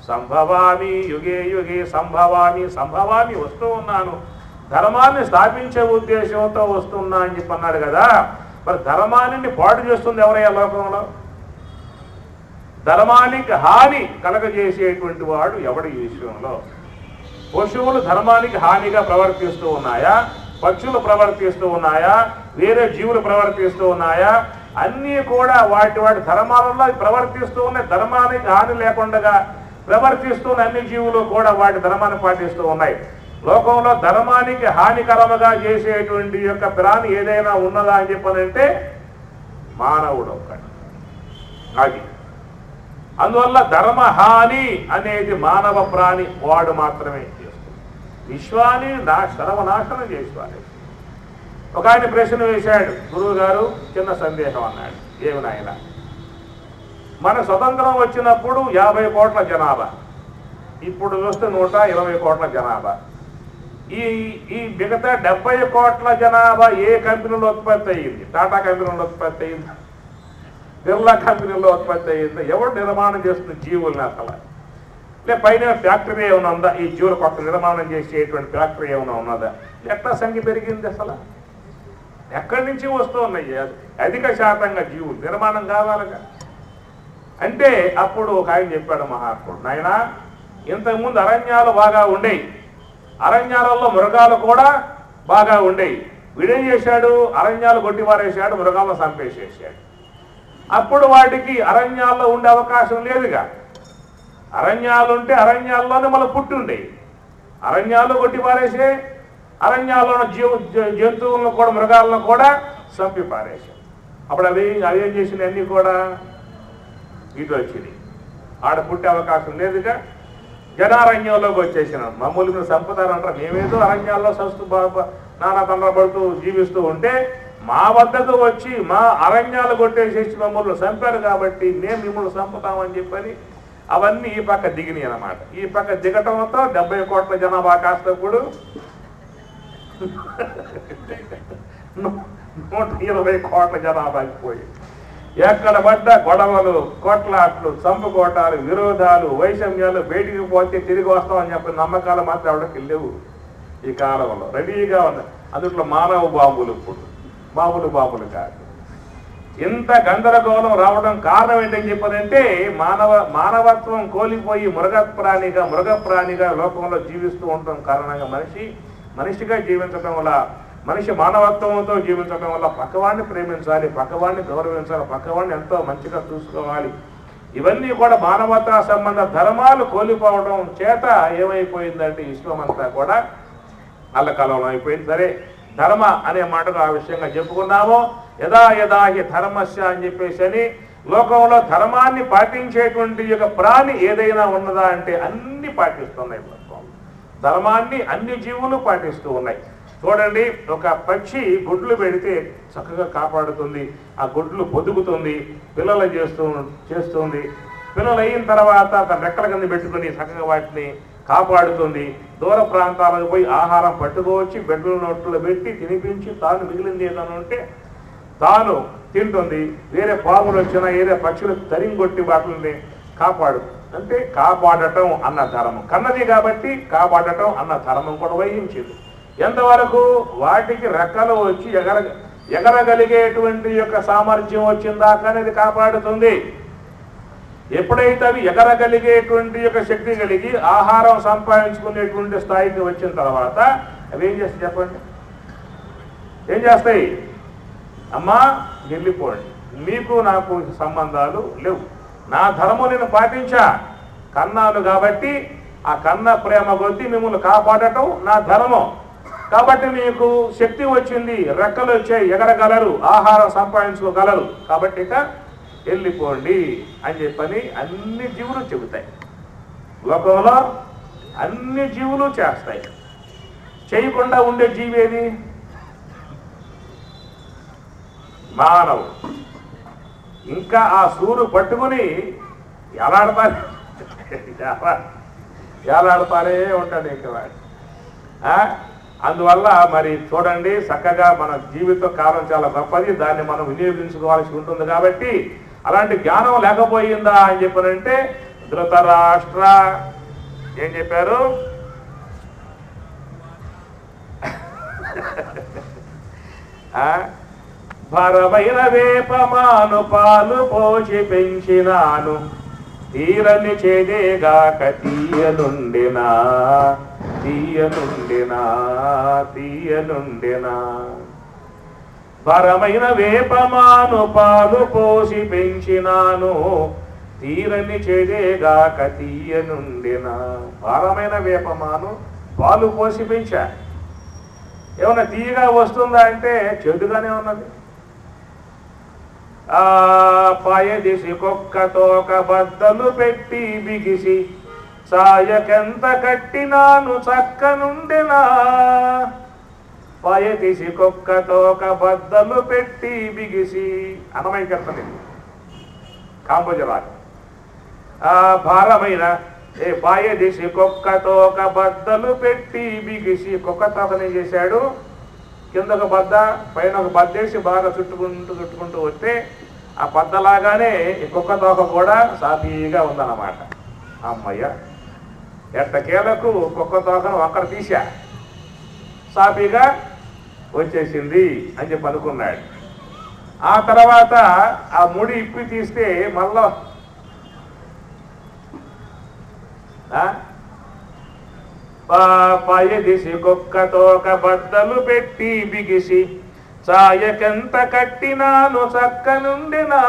సంభవామి యుగే యుగే సంభవామి వస్తూ ఉన్నాను, ధర్మాన్ని స్థాపించే ఉద్దేశంతో వస్తున్నా అని చెప్పి అన్నాడు కదా. మరి ధర్మాన్ని పాడు చేస్తుంది ఎవరయ్యా లోకంలో? ధర్మానికి హాని కలగజేసేటువంటి వాడు ఎవడు ఈ విషయంలో? పశువులు ధర్మానికి హానిగా ప్రవర్తిస్తూ ఉన్నాయా? పక్షులు ప్రవర్తిస్తూ ఉన్నాయా? వేరే జీవులు ప్రవర్తిస్తూ ఉన్నాయా? అన్నీ కూడా వాటి ధర్మాలలో ప్రవర్తిస్తూ ఉన్నాయి. ధర్మానికి హాని లేకుండా ప్రవర్తిస్తున్న అన్ని జీవులు కూడా వాటి ధర్మాన్ని పాటిస్తూ ఉన్నాయి. లోకంలో ధర్మానికి హానికరముగా చేసేటువంటి యొక్క ప్రాణి ఏదైనా ఉన్నదా అని చెప్పనంటే మానవుడు ఒక్కడు. అది అందువల్ల ధర్మహాని అనేది మానవ ప్రాణి వాడు మాత్రమే చేస్తుంది. విశ్వాన్ని సర్వనాశనం చేసేవాడు. ఒక ఆయన ప్రశ్న వేశాడు, గురువు గారు చిన్న సందేహం అన్నాడు. ఏమి నాయన, మన స్వతంత్రం వచ్చినప్పుడు 50 కోట్ల జనాభా, ఇప్పుడు చూస్తే 120 కోట్ల జనాభా. ఈ మిగతా 70 కోట్ల జనాభా ఏ కంపెనీలో ఉత్పత్తి అయ్యింది? టాటా కంపెనీలో ఉత్పత్తి అయ్యింది, బిర్లా కంపెనీలో ఉత్పత్తి అయ్యింది. ఎవరు నిర్మాణం చేస్తున్న జీవుల్ని అసలు? పైన ఫ్యాక్టరీ ఏమైనా ఉందా? ఈ జీవుల కొత్త నిర్మాణం చేసేటువంటి ఫ్యాక్టరీ ఏమైనా ఉన్నదా? ఎట్లా సంఖ్య పెరిగింది అసలు? ఎక్కడి నుంచి వస్తూ ఉన్నాయి? అధిక శాతంగా జీవులు నిర్మాణం కావాలిగా. అంటే అప్పుడు ఒక ఆయన చెప్పాడు మహాత్ముడు, నాయనా ఇంతకుముందు అరణ్యాలు బాగా ఉండేవి, అరణ్యాలలో మృగాలు కూడా బాగా ఉండేవి. వీడేం చేశాడు? అరణ్యాలు కొట్టివారేసాడు, మృగాలను చంపేసేసాడు. అప్పుడు వాటికి అరణ్యాల్లో ఉండే అవకాశం లేదుగా. అరణ్యాలు ఉంటే అరణ్యాల్లోనే మళ్ళీ పుట్టి ఉండేవి. అరణ్యాలు కొట్టిపారేసే, అరణ్యాల్లో జంతువులను కూడా మృగాలను కూడా చంపి పారేసాం. అప్పుడు అవేం చేసినాయి? అన్నీ కూడా ఇటు వచ్చినాయి. ఆడ పుట్టే అవకాశం లేదుగా. జనారణ్యంలోకి వచ్చేసినాం. మమ్మల్ని మీరు చంపుతారంటారు. మేమేదో అరణ్యాల్లో నానా తండ్రపడుతూ జీవిస్తూ ఉంటే మా వద్దకు వచ్చి మా అరణ్యాలు కొట్టేసేసి మమ్మల్ని చంపారు కాబట్టి మేము మిమ్మల్ని చంపుతామని చెప్పని అవన్నీ ఈ పక్క దిగినాయి అన్నమాట. ఈ పక్క దిగటంతో 70 కోట్ల జనాభా కాస్తప్పుడు 120 కోట్ల జనాభాకి పోయి ఎక్కడ పడ్డ గొడవలు, కొట్లాట్లు, చంపుకోటాలు, విరోధాలు, వైషమ్యాలు, బయటికి పోతే తిరిగి వస్తామని చెప్పిన నమ్మకాలు మాత్రం ఎవరికి లేవు ఈ కాలంలో. రెడీగా ఉన్నాయి. అందుట్లో మానవ బాంబులు, ఇప్పుడు మామూలు బాంబులు కాదు. ఇంత గందరగోళం రావడం కారణం ఏంటని చెప్పనంటే మానవత్వం కోల్పోయి మృగ ప్రాణిగా లోకంలో జీవిస్తూ ఉండటం కారణంగా మనిషిగా జీవించడం వల్ల, మనిషి మానవత్వంతో జీవించడం వల్ల పక్కవాడిని ప్రేమించాలి, పక్కవాడిని గౌరవించాలి, పక్కవాడిని ఎంతో మంచిగా చూసుకోవాలి. ఇవన్నీ కూడా మానవతా సంబంధ ధర్మాలు కోల్పోవడం చేత ఏమైపోయిందంటే విశ్వమంతా కూడా అల్లకల్లోలం అయిపోయింది. సరే, ధర్మ అనే మాటకు ఆ విషయంగా చెప్పుకున్నాము. యదా యదా హి ధర్మస్య అని చెప్పేసి అని లోకంలో ధర్మాన్ని పాటించేటువంటి యొక్క ప్రాణి ఏదైనా ఉన్నదా అంటే అన్ని పాటిస్తున్నాయి. ధర్మాన్ని అన్ని జీవులు పాటిస్తూ ఉన్నాయి. చూడండి, ఒక పక్షి గుడ్లు పెడితే చక్కగా కాపాడుతుంది, ఆ గుడ్లు పొదుగుతుంది, పిల్లలు చేస్తుంది. పిల్లలు అయిన తర్వాత తన రెక్కల కింద పెట్టుకుని చక్కగా వాటిని కాపాడుతుంది. దూర ప్రాంతాలకు పోయి ఆహారం పట్టుకోవచ్చి బెడ్ల నోట్లో పెట్టి తినిపించి తాను మిగిలింది ఏదైనా ఉంటే తాను తింటుంది. వేరే పాములు వచ్చినా వేరే పక్షులు తరింగొట్టి వాటిని అంటే కాపాడటం అన్న ధర్మం కన్నది కాబట్టి కాపాడటం అన్న ధర్మం కూడా వహించింది. ఎంతవరకు? వాటికి రెక్కలు వచ్చి ఎగరగలిగేటువంటి యొక్క సామర్థ్యం వచ్చిందాకా అనేది కాపాడుతుంది. ఎప్పుడైతే అవి ఎగరగలిగేటువంటి యొక్క శక్తి కలిగి ఆహారం సంపాదించుకునేటువంటి స్థాయికి వచ్చిన తర్వాత అవి ఏం చేస్తాయి చెప్పండి? ఏం చేస్తాయి? అమ్మా వెళ్ళిపోండి, మీకు నాకు సంబంధాలు లేవు, నా ధర్మం నేను పాటించా, కన్నాను కాబట్టి ఆ కన్న ప్రేమ కొద్దీ మిమ్మల్ని కాపాడటం నా ధర్మం. కాబట్టి మీకు శక్తి వచ్చింది, రెక్కలు వచ్చాయి, ఎగరగలరు, ఆహారం సంపాదించుకోగలరు, కాబట్టి ఇక వెళ్ళిపోండి అని చెప్పని అన్ని జీవులు చెబుతాయి. లోకంలో అన్ని జీవులు చేస్తాయి. చేయకుండా ఉండే జీవి ఏది? మానవుడు. ఇంకా ఆ సూరు పట్టుకుని ఎలాడతారే ఉంటాడు ఇంకా వాడు. అందువల్ల మరి చూడండి, చక్కగా మన జీవిత కాలం చాలా గొప్పది, దాన్ని మనం వినియోగించుకోవాల్సి ఉంటుంది. కాబట్టి అలాంటి జ్ఞానం లేకపోయిందా అని చెప్పారంటే ధృతరాష్ట్ర ఏం చెప్పారు? భరమైన వేపమాను పాలు పోసి పెంచినాను, తీరని చేదేగాక తీయనుండినా భరమైన వేపమాను పాలు పోసి పెంచినాను, తీరని చేదేగాక తీయనుండినా. భారమైన వేపమాను పాలు పోసి పెంచా, ఏమన్నా తీయగా వస్తుందా అంటే చెడుగానే ఉన్నది. పాయదిసి కుక్కతోక బద్దలు పెట్టి బిగిసి సాయకెంత కట్టినాను చక్కనుండెనా. పాయదిసి కుక్కతోక బద్దలు పెట్టి బిగిసి అన్నమయ్య కీర్తన కాంబోజరాలు. భారమైన పాయదిసి కుక్కతోక బద్దలు పెట్టి బిగిసి, కుక్క తోకని చేశాడు, కింద ఒక బద్ద పైన ఒక బద్దేసి బాగా చుట్టుకుంటూ వస్తే ఆ బద్దలాగానే ఈ కుక్క తోక కూడా సాఫీగా ఉందన్నమాట. అమ్మయ్య ఎట్టకేలకు కుక్క తోకను ఒక్కడ తీసా, సాఫీగా వచ్చేసింది అని చెప్పి అనుకున్నాడు. ఆ తర్వాత ఆ ముడి ఇప్పి తీస్తే మళ్ళా పాయదిసి కుక్కతోక బద్దలు పెట్టి బిగిసి సాయకెంత కట్టినాను చక్కనుండెనా.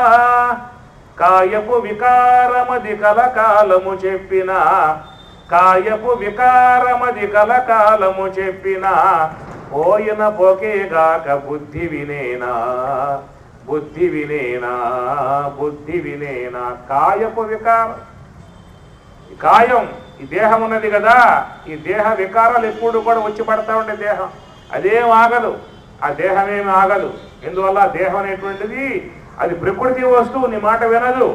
కాయపు వికారమది కలకాలము చెప్పిన, కాయపు వికారమది కలకాలము చెప్పిన, పోయిన పోకేగాక బుద్ధి వినేనా, బుద్ధి వినేనా, బుద్ధి వినేనా. కాయపు వికారం, కాయం ఈ దేహం ఉన్నది కదా, ఈ దేహ వికారాలు ఎప్పుడు కూడా వచ్చి పడతా ఉండే దేహం అదేం ఆగదు, ఆ దేహమేమి ఆగదు. ఎందువల్ల దేహం అనేటువంటిది అది ప్రకృతి వస్తువు, నీ మాట వినదు.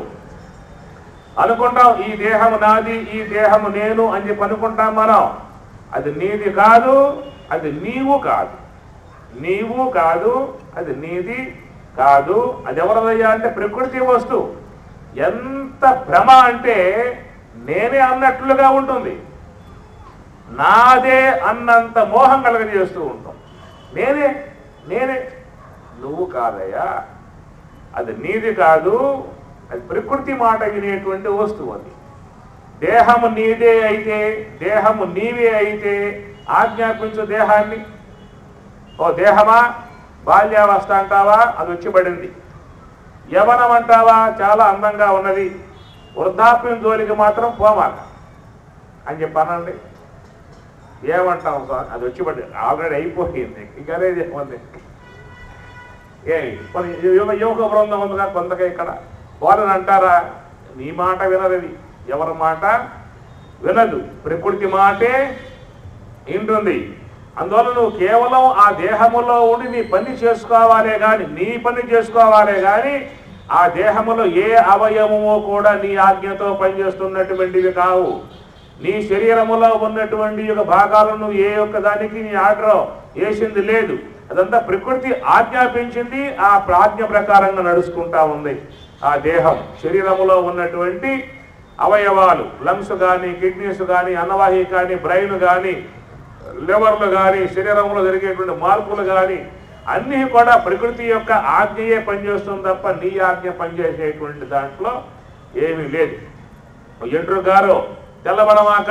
అనుకుంటాం ఈ దేహము నాది, ఈ దేహము నేను అని చెప్పి అనుకుంటాం మనం. అది నీది కాదు, అది నీవు కాదు, నీవు కాదు, అది నీది కాదు. అది ఎవరిదయ్యా అంటే ప్రకృతి వస్తువు. ఎంత భ్రమ అంటే నేనే అన్నట్లుగా ఉంటుంది, నాదే అన్నంత మోహం కలగజేస్తూ ఉంటాం. నేనే నేనే నువ్వు కాదయ్యా, అది నీది కాదు, అది ప్రకృతి మాట వినేటువంటి వస్తువు. అది దేహము నీదే అయితే, దేహము నీవే అయితే ఆజ్ఞాపించు దేహాన్ని. ఓ దేహమా బాల్యావస్థ అంటావా, అది వచ్చి పడింది. యవనం అంటావా చాలా అందంగా ఉన్నది, వృద్ధాప్యం జోలికి మాత్రం పోమాల అని చెప్పానండి. ఏమంటాం సార్, అది వచ్చి పడింది, ఆల్రెడీ అయిపోయింది, ఇంకనేది ఏముంది. యువక బృందం ఉందిగా కొంతగా ఇక్కడ, వాళ్ళని అంటారా నీ మాట వినది, ఎవరి మాట వినదు, ప్రకృతి మాటే వింటుంది. అందువల్ల నువ్వు కేవలం ఆ దేహములో ఉండి నీ పని చేసుకోవాలే కానీ, నీ పని చేసుకోవాలే కానీ ఆ దేహములో ఏ అవయవమో కూడా నీ ఆజ్ఞతో పనిచేస్తున్నటువంటివి కావు. నీ శరీరములో ఉన్నటువంటి యొక్క భాగాలను ఏ ఒక్క దానికి నీ ఆర్డర్ వేసింది లేదు. అదంతా ప్రకృతి ఆజ్ఞాపించింది, ఆ ప్రాజ్ఞ ప్రకారంగా నడుచుకుంటా ఉంది. ఆ దేహం శరీరములో ఉన్నటువంటి అవయవాలు, లంగ్స్ కానీ, కిడ్నీస్ కానీ, అన్నవాహి కానీ, బ్రెయిన్ కానీ, లివర్లు కానీ, శరీరంలో జరిగేటువంటి మార్పులు కానీ అన్నీ కూడా ప్రకృతి యొక్క ఆజ్ఞయే పనిచేస్తుంది తప్ప నీ ఆజ్ఞ పనిచేసేటువంటి దాంట్లో ఏమీ లేదు. ఎండ్రు గారు తెల్లబడమాక,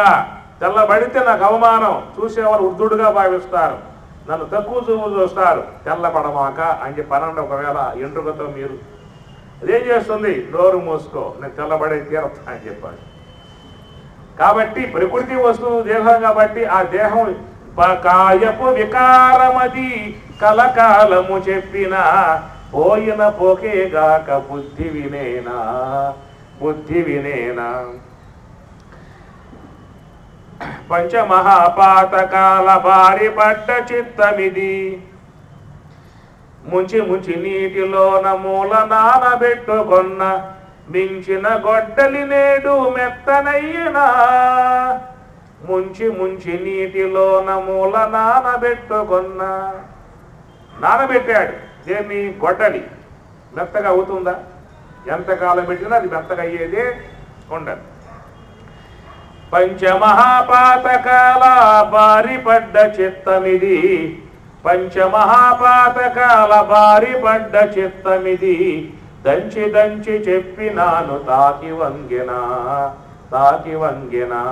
తెల్లబడితే నాకు అవమానం, చూసేవారు వృద్ధుడుగా భావిస్తారు, నన్ను తక్కువ చూపు చూస్తారు, తెల్లబడమాక అని చెప్పి అనండి. ఒకవేళ ఎండ్రుకతో మీరు అదేం చేస్తుంది, నోరు మూసుకో, నేను తెల్లబడే తీరతా అని చెప్పాడు. కాబట్టి ప్రకృతి వస్తువు దేహం కాబట్టి ఆ దేహం కాయపు వికారమది కలకాలము చెప్పిన, పోయిన పోకేగాక బుద్ధి వినేనా, బుద్ధి వినేనా. పంచమహాపాతకాల బారి పడ్డ చిత్తమిది, ముంచి ముంచి నీటిలోన మూల నానబెట్టుకొన్న, మించిన గొడ్డలి నేడు మెత్తనయ్యనా. ముంచి ముంచి నీటిలోన మూల నానబెట్టుకొన్న, నానబెట్టాడు దేన్ని, గొడ్డలి. మెత్తగా అవుతుందా? ఎంతకాలం పెట్టినా అది మెత్తగా అయ్యేదే ఉండదు. పంచమహాపాతకాల బారి పడ్డ చిత్తమిది, పంచమహాపాతకాల బారి పడ్డ చిత్తమిది, దంచి దంచి చెప్పినాను తాకి వంగెనా, తాకి వంగెనా.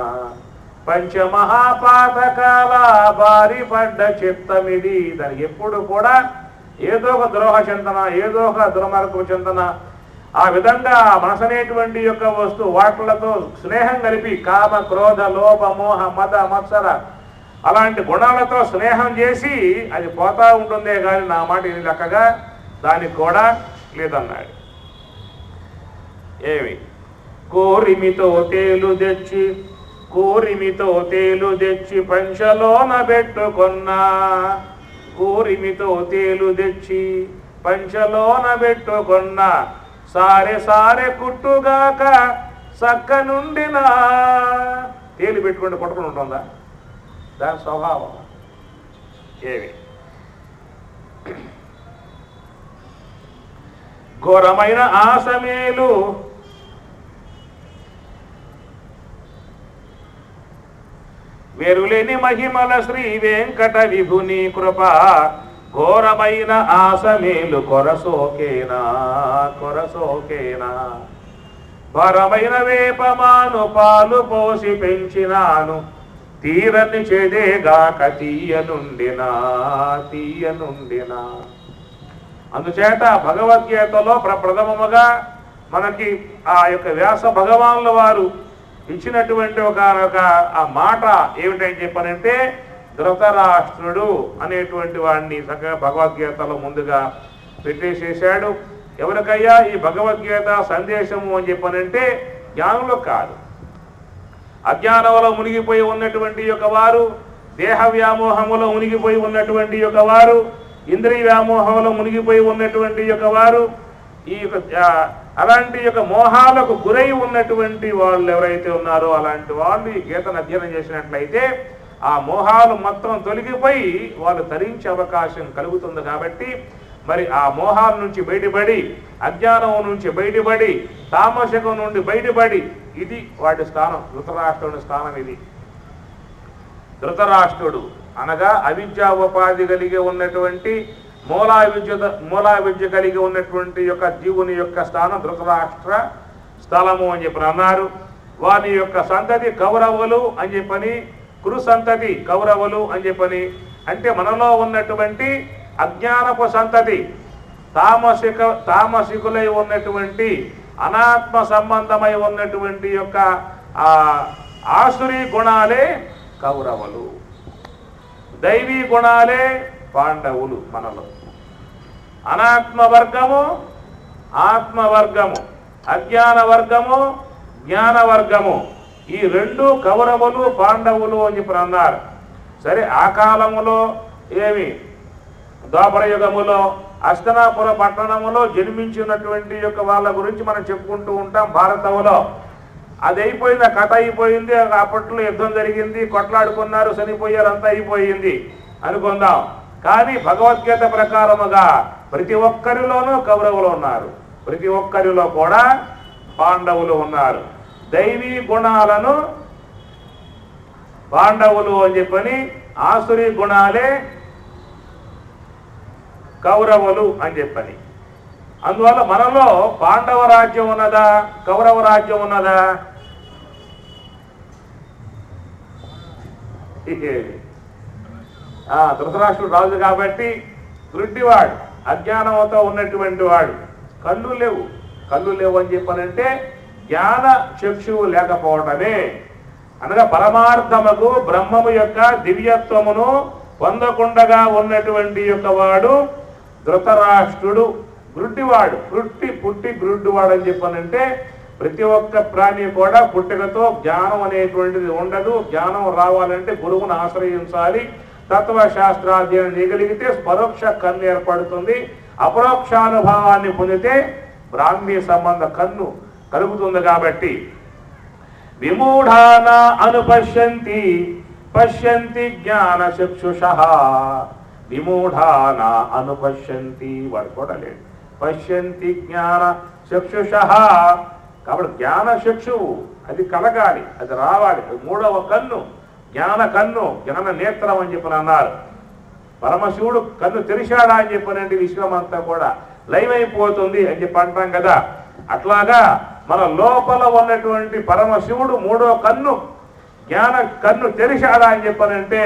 పంచమహాపాతకాల బారి పడ్డ చిత్తమిది, దానికి ఎప్పుడు కూడా ఏదో ఒక ద్రోహ చింతన, ఏదో ఒక దుర్మార్గపు చింతన, ఆ విధంగా మనసనేటువంటి యొక్క వస్తువు వాటిలతో స్నేహం కలిపి కామ, క్రోధ, లోభ, మోహ, మద, మత్సర అలాంటి గుణాలతో స్నేహం చేసి అది పోతా ఉంటుందే కానీ నా మాట ఇది లెక్కగా దానికి కూడా లేదన్నాడు. ఏమి కోరిమితో తేలు తెచ్చి పంచలోన పెట్టుకున్నా, కోరిమితో తేలు తెచ్చి పంచలోన పెట్టుకున్నా, సారె కుట్టుగాక సక్క నుండినా. తేలు పెట్టుకుంటే కొట్టుకుని ఉంటుందా? దాని స్వభావం ఏమి ఘోరమైన ఆసమేలు వెరులేని మహిమల శ్రీ వెంకట విభుని కృప, ఘోరమైన ఆసమేలు కొరసోకేనా భరమైన వేపమాను పాలు పోసి పెంచినాను, తీరని చెదేగాక తీయనుండినా. అందుచేత భగవద్గీతలో ప్రప్రథమముగా మనకి ఆ యొక్క వ్యాస భగవానుల వారు ఇచ్చినటువంటి ఒక ఆ మాట ఏమిటని చెప్పనంటే, ధృతరాష్ట్రుడు అనేటువంటి వాడిని చక్కగా భగవద్గీతలో ముందుగా పెట్టేసేసాడు. ఎవరికయ్యా ఈ భగవద్గీత సందేశము అని చెప్పనంటే జ్ఞానులు కాదు, అజ్ఞానంలో మునిగిపోయి ఉన్నటువంటి యొక్క వారు, దేహ వ్యామోహములో మునిగిపోయి ఉన్నటువంటి యొక్క వారు, ఇంద్రియ వ్యామోహంలో మునిగిపోయి ఉన్నటువంటి యొక్క వారు, ఈ అలాంటి యొక్క మోహాలకు గురై ఉన్నటువంటి వాళ్ళు ఎవరైతే ఉన్నారో అలాంటి వాళ్ళు ఈ గీతను అధ్యయనం చేసినట్లయితే ఆ మోహాలు మొత్తం తొలగిపోయి వాళ్ళు తరించే అవకాశం కలుగుతుంది. కాబట్టి మరి ఆ మోహాల నుంచి బయటపడి, అజ్ఞానం నుంచి బయటపడి, తామసికం నుండి బయటపడి, ఇది వాటి స్థానం, ధృతరాష్ట్రుడి స్థానం ఇది. ధృతరాష్ట్రుడు అనగా అవిద్యా ఉపాధి కలిగి ఉన్నటువంటి మూలా విద్య కలిగి ఉన్నటువంటి యొక్క జీవుని యొక్క స్థానం ధృతరాష్ట్ర స్థలము అని చెప్పి అన్నారు. వారి యొక్క సంతతి కౌరవులు అని చెప్పని, కురు సంతతి కౌరవులు అని చెప్పని, అంటే మనలో ఉన్నటువంటి అజ్ఞానపు సంతతి, తామసికులై ఉన్నటువంటి అనాత్మ సంబంధమై ఉన్నటువంటి యొక్క ఆసురీ గుణాలే కౌరవులు, దైవీ గుణాలే పాండవులు. మనలో అనాత్మ వర్గము, ఆత్మవర్గము, అజ్ఞాన వర్గము, జ్ఞాన వర్గము, ఈ రెండు కౌరవులు పాండవులు అని చెప్పి అన్నారు. సరే, ఆ కాలములో ఏమి ద్వాపర యుగములో హస్తినాపుర పట్టణములో జన్మించినటువంటి యొక్క వాళ్ళ గురించి మనం చెప్పుకుంటూ ఉంటాం భారతంలో. అది అయిపోయింది, ఆ కథ అయిపోయింది. అప్పట్లో యుద్ధం జరిగింది, కొట్లాడుకున్నారు, చనిపోయారు, అంతా అయిపోయింది అనుకుందాం. కానీ భగవద్గీత ప్రకారముగా ప్రతి ఒక్కరిలోనూ కౌరవులు ఉన్నారు, ప్రతి ఒక్కరిలో కూడా పాండవులు ఉన్నారు. దైవీ గుణాలను పాండవులు అని చెప్పని, ఆసురీ గుణాలే కౌరవులు అని చెప్పని. అందువల్ల మనలో పాండవ రాజ్యం ఉన్నదా, కౌరవ రాజ్యం ఉన్నదా? ధృతరాష్ట్రుడు రాజు కాబట్టి గుడ్డివాడు, అజ్ఞానంతో ఉన్నటువంటి వాడు. కళ్ళు లేవు అని చెప్పనంటే జ్ఞాన చక్షువు లేకపోవటమే. అనగా పరమార్థముకు బ్రహ్మము యొక్క దివ్యత్వమును పొందకుండగా ఉన్నటువంటి యొక్క వాడు ధృతరాష్ట్రుడు. గుడ్డివాడు, పుట్టి గుడ్డివాడు అని చెప్పనంటే ప్రతి ఒక్క ప్రాణి కూడా పుట్టుకతో జ్ఞానం అనేటువంటిది ఉండదు. జ్ఞానం రావాలంటే గురువును ఆశ్రయించాలి. తత్వశాస్త్రాధ్యయనం చేయగలిగితే పరోక్ష కన్ను ఏర్పడుతుంది. అపరోక్షానుభవాన్ని పొందితే బ్రాహ్మీ సంబంధ కన్ను కలుగుతుంది. కాబట్టి విమూఢాన అనుపశ్యంతి పశ్యంతి జ్ఞాన చక్షుషః. విమూఢాన అనుపశ్యంతి, వాడు కూడా లేడు. పశ్యంతి జ్ఞాన చక్షుషః. కాబట్టి జ్ఞాన చక్షువు అది కలగాలి, అది రావాలి. మూడవ కన్ను జ్ఞాన కన్ను, జ్ఞాన నేత్రం అని చెప్పని అన్నారు. పరమశివుడు కన్ను తెరిచాడా అని చెప్పనండి, విశ్వం అంతా కూడా లయమైపోతుంది అని చెప్పి అంటాం కదా. అట్లాగా మన లోపల ఉన్నటువంటి పరమశివుడు మూడో కన్ను, జ్ఞాన కన్ను తెరిచాడా అని చెప్పనంటే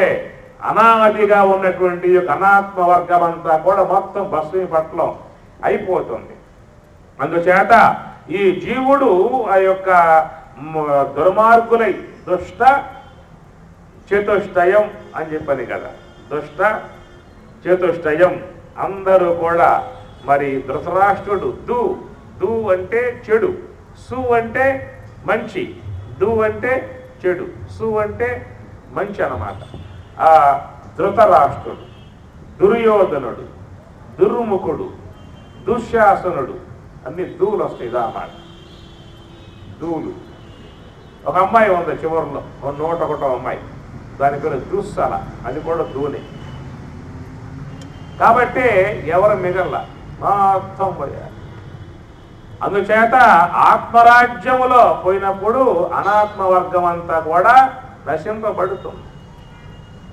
అనాదిగా ఉన్నటువంటి అనాత్మ వర్గం అంతా కూడా మొత్తం భస్మీపట్లం అయిపోతుంది. అందుచేత ఈ జీవుడు ఆ యొక్క దుర్మార్గులై దుష్ట చతుష్టయం అని చెప్పని కదా, దుష్ట చతుష్టయం అందరూ కూడా మరి ధృతరాష్ట్రుడు దు అంటే చెడు, సు అంటే మంచి, డు అంటే చెడు, సు అంటే మంచి అన్నమాట. ఆ ధృతరాష్ట్రుడు, దుర్యోధనుడు, దుర్ముఖుడు, దుశ్శాసనుడు అన్ని దూలు వస్తాయి. ఇదా అన్నమాట దూలు. ఒక అమ్మాయి ఉంది చివరిలో, 101వ అమ్మాయి, దాని పేరు దుస్సల, అది కూడా దూనే. కాబట్టి ఎవరు మిగల్ల మొత్తం పోయారు. అందుచేత ఆత్మరాజ్యములో పోయినప్పుడు అనాత్మ వర్గం అంతా కూడా నశింపబడుతుంది.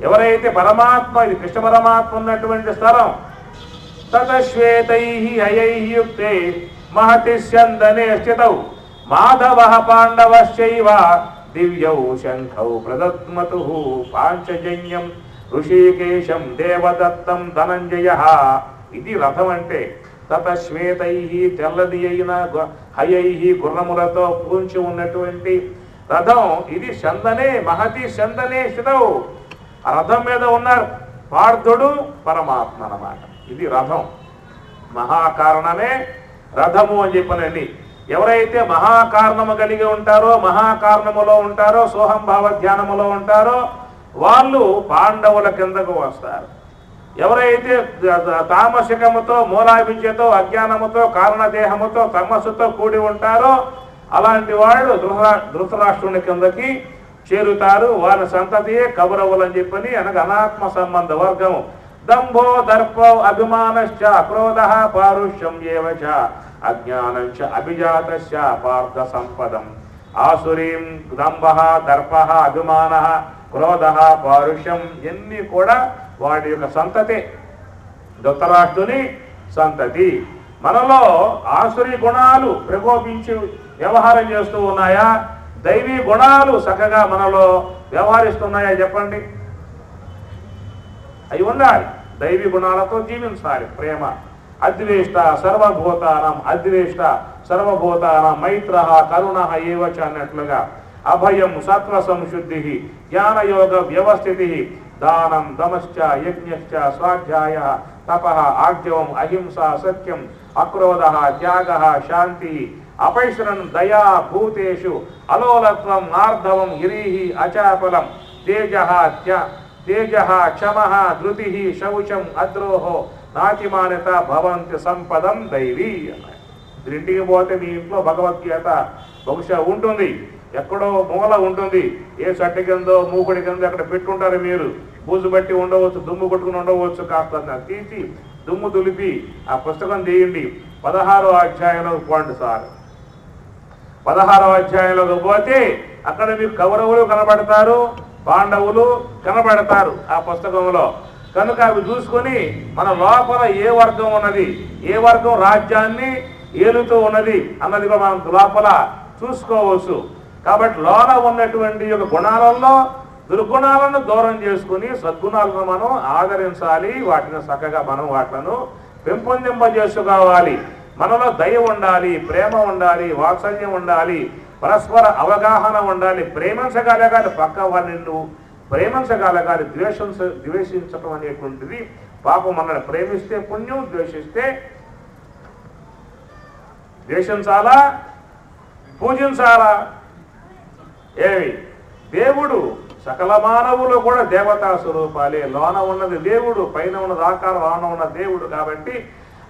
ఎవరైతే పరమాత్మ, ఇది కృష్ణ పరమాత్మ ఉన్నటువంటి స్థలం, తతశ్వేతై హయై యుక్తే మహతి స్యందనే స్థితౌ మాధవ పాండవశ్చైవ దివ్యౌ శంఖౌ ప్రదత్మతు పాంచజన్యం ఋషికేశం దేవదత్తం ధనంజయ. ఇది రథం అంటే. తతశ్వేతై తెల్లది అయిన హయై గుర్రములతో పూంచి ఉన్నటువంటి రథం ఇది. చందనే మహతి చందనే స్థితౌ. ఆ రథం మీద ఉన్నారు పార్థుడు పరమాత్మ అన్నమాట. ఇది రథం. మహాకారణమే రథము అని చెప్పనండి. ఎవరైతే మహాకారణము కలిగి ఉంటారో, మహాకారణములో ఉంటారో, సోహంభావ ధ్యానములో ఉంటారో వాళ్ళు పాండవుల కిందకు వస్తారు. ఎవరైతే తామసికముతో, మూలాభిజ్యతో, అజ్ఞానముతో, కారణదేహముతో, తమస్సుతో కూడి ఉంటారో అలాంటి వాళ్ళు ధృతరాష్ట్రుని కిందకి చేరుతారు. వారి సంతతియే కౌరవులు అని చెప్పని అనగా అనాత్మ సంబంధ వర్గము. దంభో దర్పో అభిమానశ్చ క్రోధ పారుష్యం ఏవచ అజ్ఞానంచ అభిజాతస్య పార్థ సంపదం. ఆసురీం దంభ దర్ప అభిమాన క్రోధ పారుష్యం ఎన్ని కూడా వాడి యొక్క సంతతి, ధృతరాష్ట్రుని సంతతి. మనలో ఆసురీ గుణాలు ప్రకోపించి వ్యవహారం చేస్తూ ఉన్నాయా? దైవీ గుణాలు చక్కగా మనలో వ్యవహరిస్తున్నాయా చెప్పండి? అవి ఉండాలి. దైవీ గుణాలతో జీవించాలి. ప్రేమ, అద్వేష్ట సర్వభూతానం, అద్వేష్ట సర్వభూతానం, మైత్ర కరుణ ఏవచ అన్నట్లుగా అభయం సత్వ సంశుద్ధి, జ్ఞానయోగ వ్యవస్థితి, దానం దమశ్చ యజ్ఞశ్చ స్వాధ్యాయ తప ఆర్జవం అహింస సత్యం అక్రోధ త్యాగ శాంతి అపైశ్రన్ దయా భూతేషు అలోలత్వం ఆర్ధవం గిరీహి అచాపలం తేజ క్షమ ధృతి శౌచం అద్రోహో నాతిమాన్యత భవంతి సంపదం దైవీ అన్నాడు. ఇంటికి పోతే మీ ఇంట్లో భగవద్గీత బహుశా ఉంటుంది, ఎక్కడో మూల ఉంటుంది. ఏ చట్ట కిందో మూకుడి కింద అక్కడ పెట్టుంటారు. మీరు బూజు బట్టి ఉండవచ్చు, దుమ్ము కొట్టుకుని ఉండవచ్చు. కాస్త తీసి దుమ్ము దులిపి ఆ పుస్తకం తీయండి. 16వ అధ్యాయంలోకి పోండి సార్. 16వ అధ్యాయంలోకి పోతే అక్కడ మీకు కౌరవులు కనబడతారు, పాండవులు కనబడతారు ఆ పుస్తకంలో. కనుక అవి చూసుకొని మన లోపల ఏ వర్గం ఉన్నది, ఏ వర్గం రాజ్యాన్ని ఏలుతూ ఉన్నది అన్నది కూడా మనం లోపల చూసుకోవచ్చు. కాబట్టి లోన ఉన్నటువంటి యొక్క గుణాలలో దుర్గుణాలను దూరం చేసుకుని సద్గుణాలను మనం ఆదరించాలి. వాటిని చక్కగా మనం వాటిని పెంపొందింపజేసుకోవాలి. మనలో దయ ఉండాలి, ప్రేమ ఉండాలి, వాత్సల్యం ఉండాలి, పరస్పర అవగాహన ఉండాలి. ప్రేమించగలగాలి, పక్క వారిని నువ్వు ప్రేమించగలగాలి. ద్వేషించటం అనేటువంటిది పాపం. మనల్ని ప్రేమిస్తే పుణ్యం, ద్వేషిస్తే ద్వేషించాలా, పూజించాలా? ఏమి దేవుడు సకల మానవులు కూడా దేవతా స్వరూపాలే. లోన ఉన్నది దేవుడు, పైన ఉన్నది ఆకారం, లోన ఉన్న దేవుడు. కాబట్టి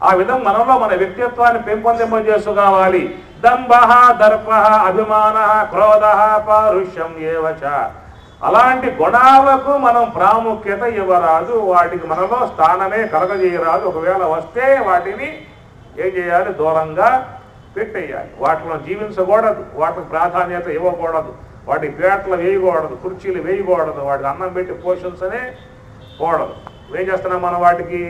ఆ విధం మనలో మన వ్యక్తిత్వాన్ని పెంపొందింపజేసుకోవాలి. దంభ దర్ప అభిమాన క్రోధ పారుష్యం ఏవచ. అలాంటి గుణాలకు మనం ప్రాముఖ్యత ఇవ్వరాదు. వాటికి మనలో స్థానమే కలగజేయరాదు. ఒకవేళ వస్తే వాటిని ఏం చేయాలి? దూరంగా పెట్టేయాలి. వాటిలో జీవించకూడదు, వాటికి ప్రాధాన్యత ఇవ్వకూడదు, వాటి పేటలు వేయకూడదు, కుర్చీలు వేయకూడదు, వాటికి అన్నం పెట్టి పోషించనే కూడదు. ఏం చేస్తున్నాం మనం? వాటికి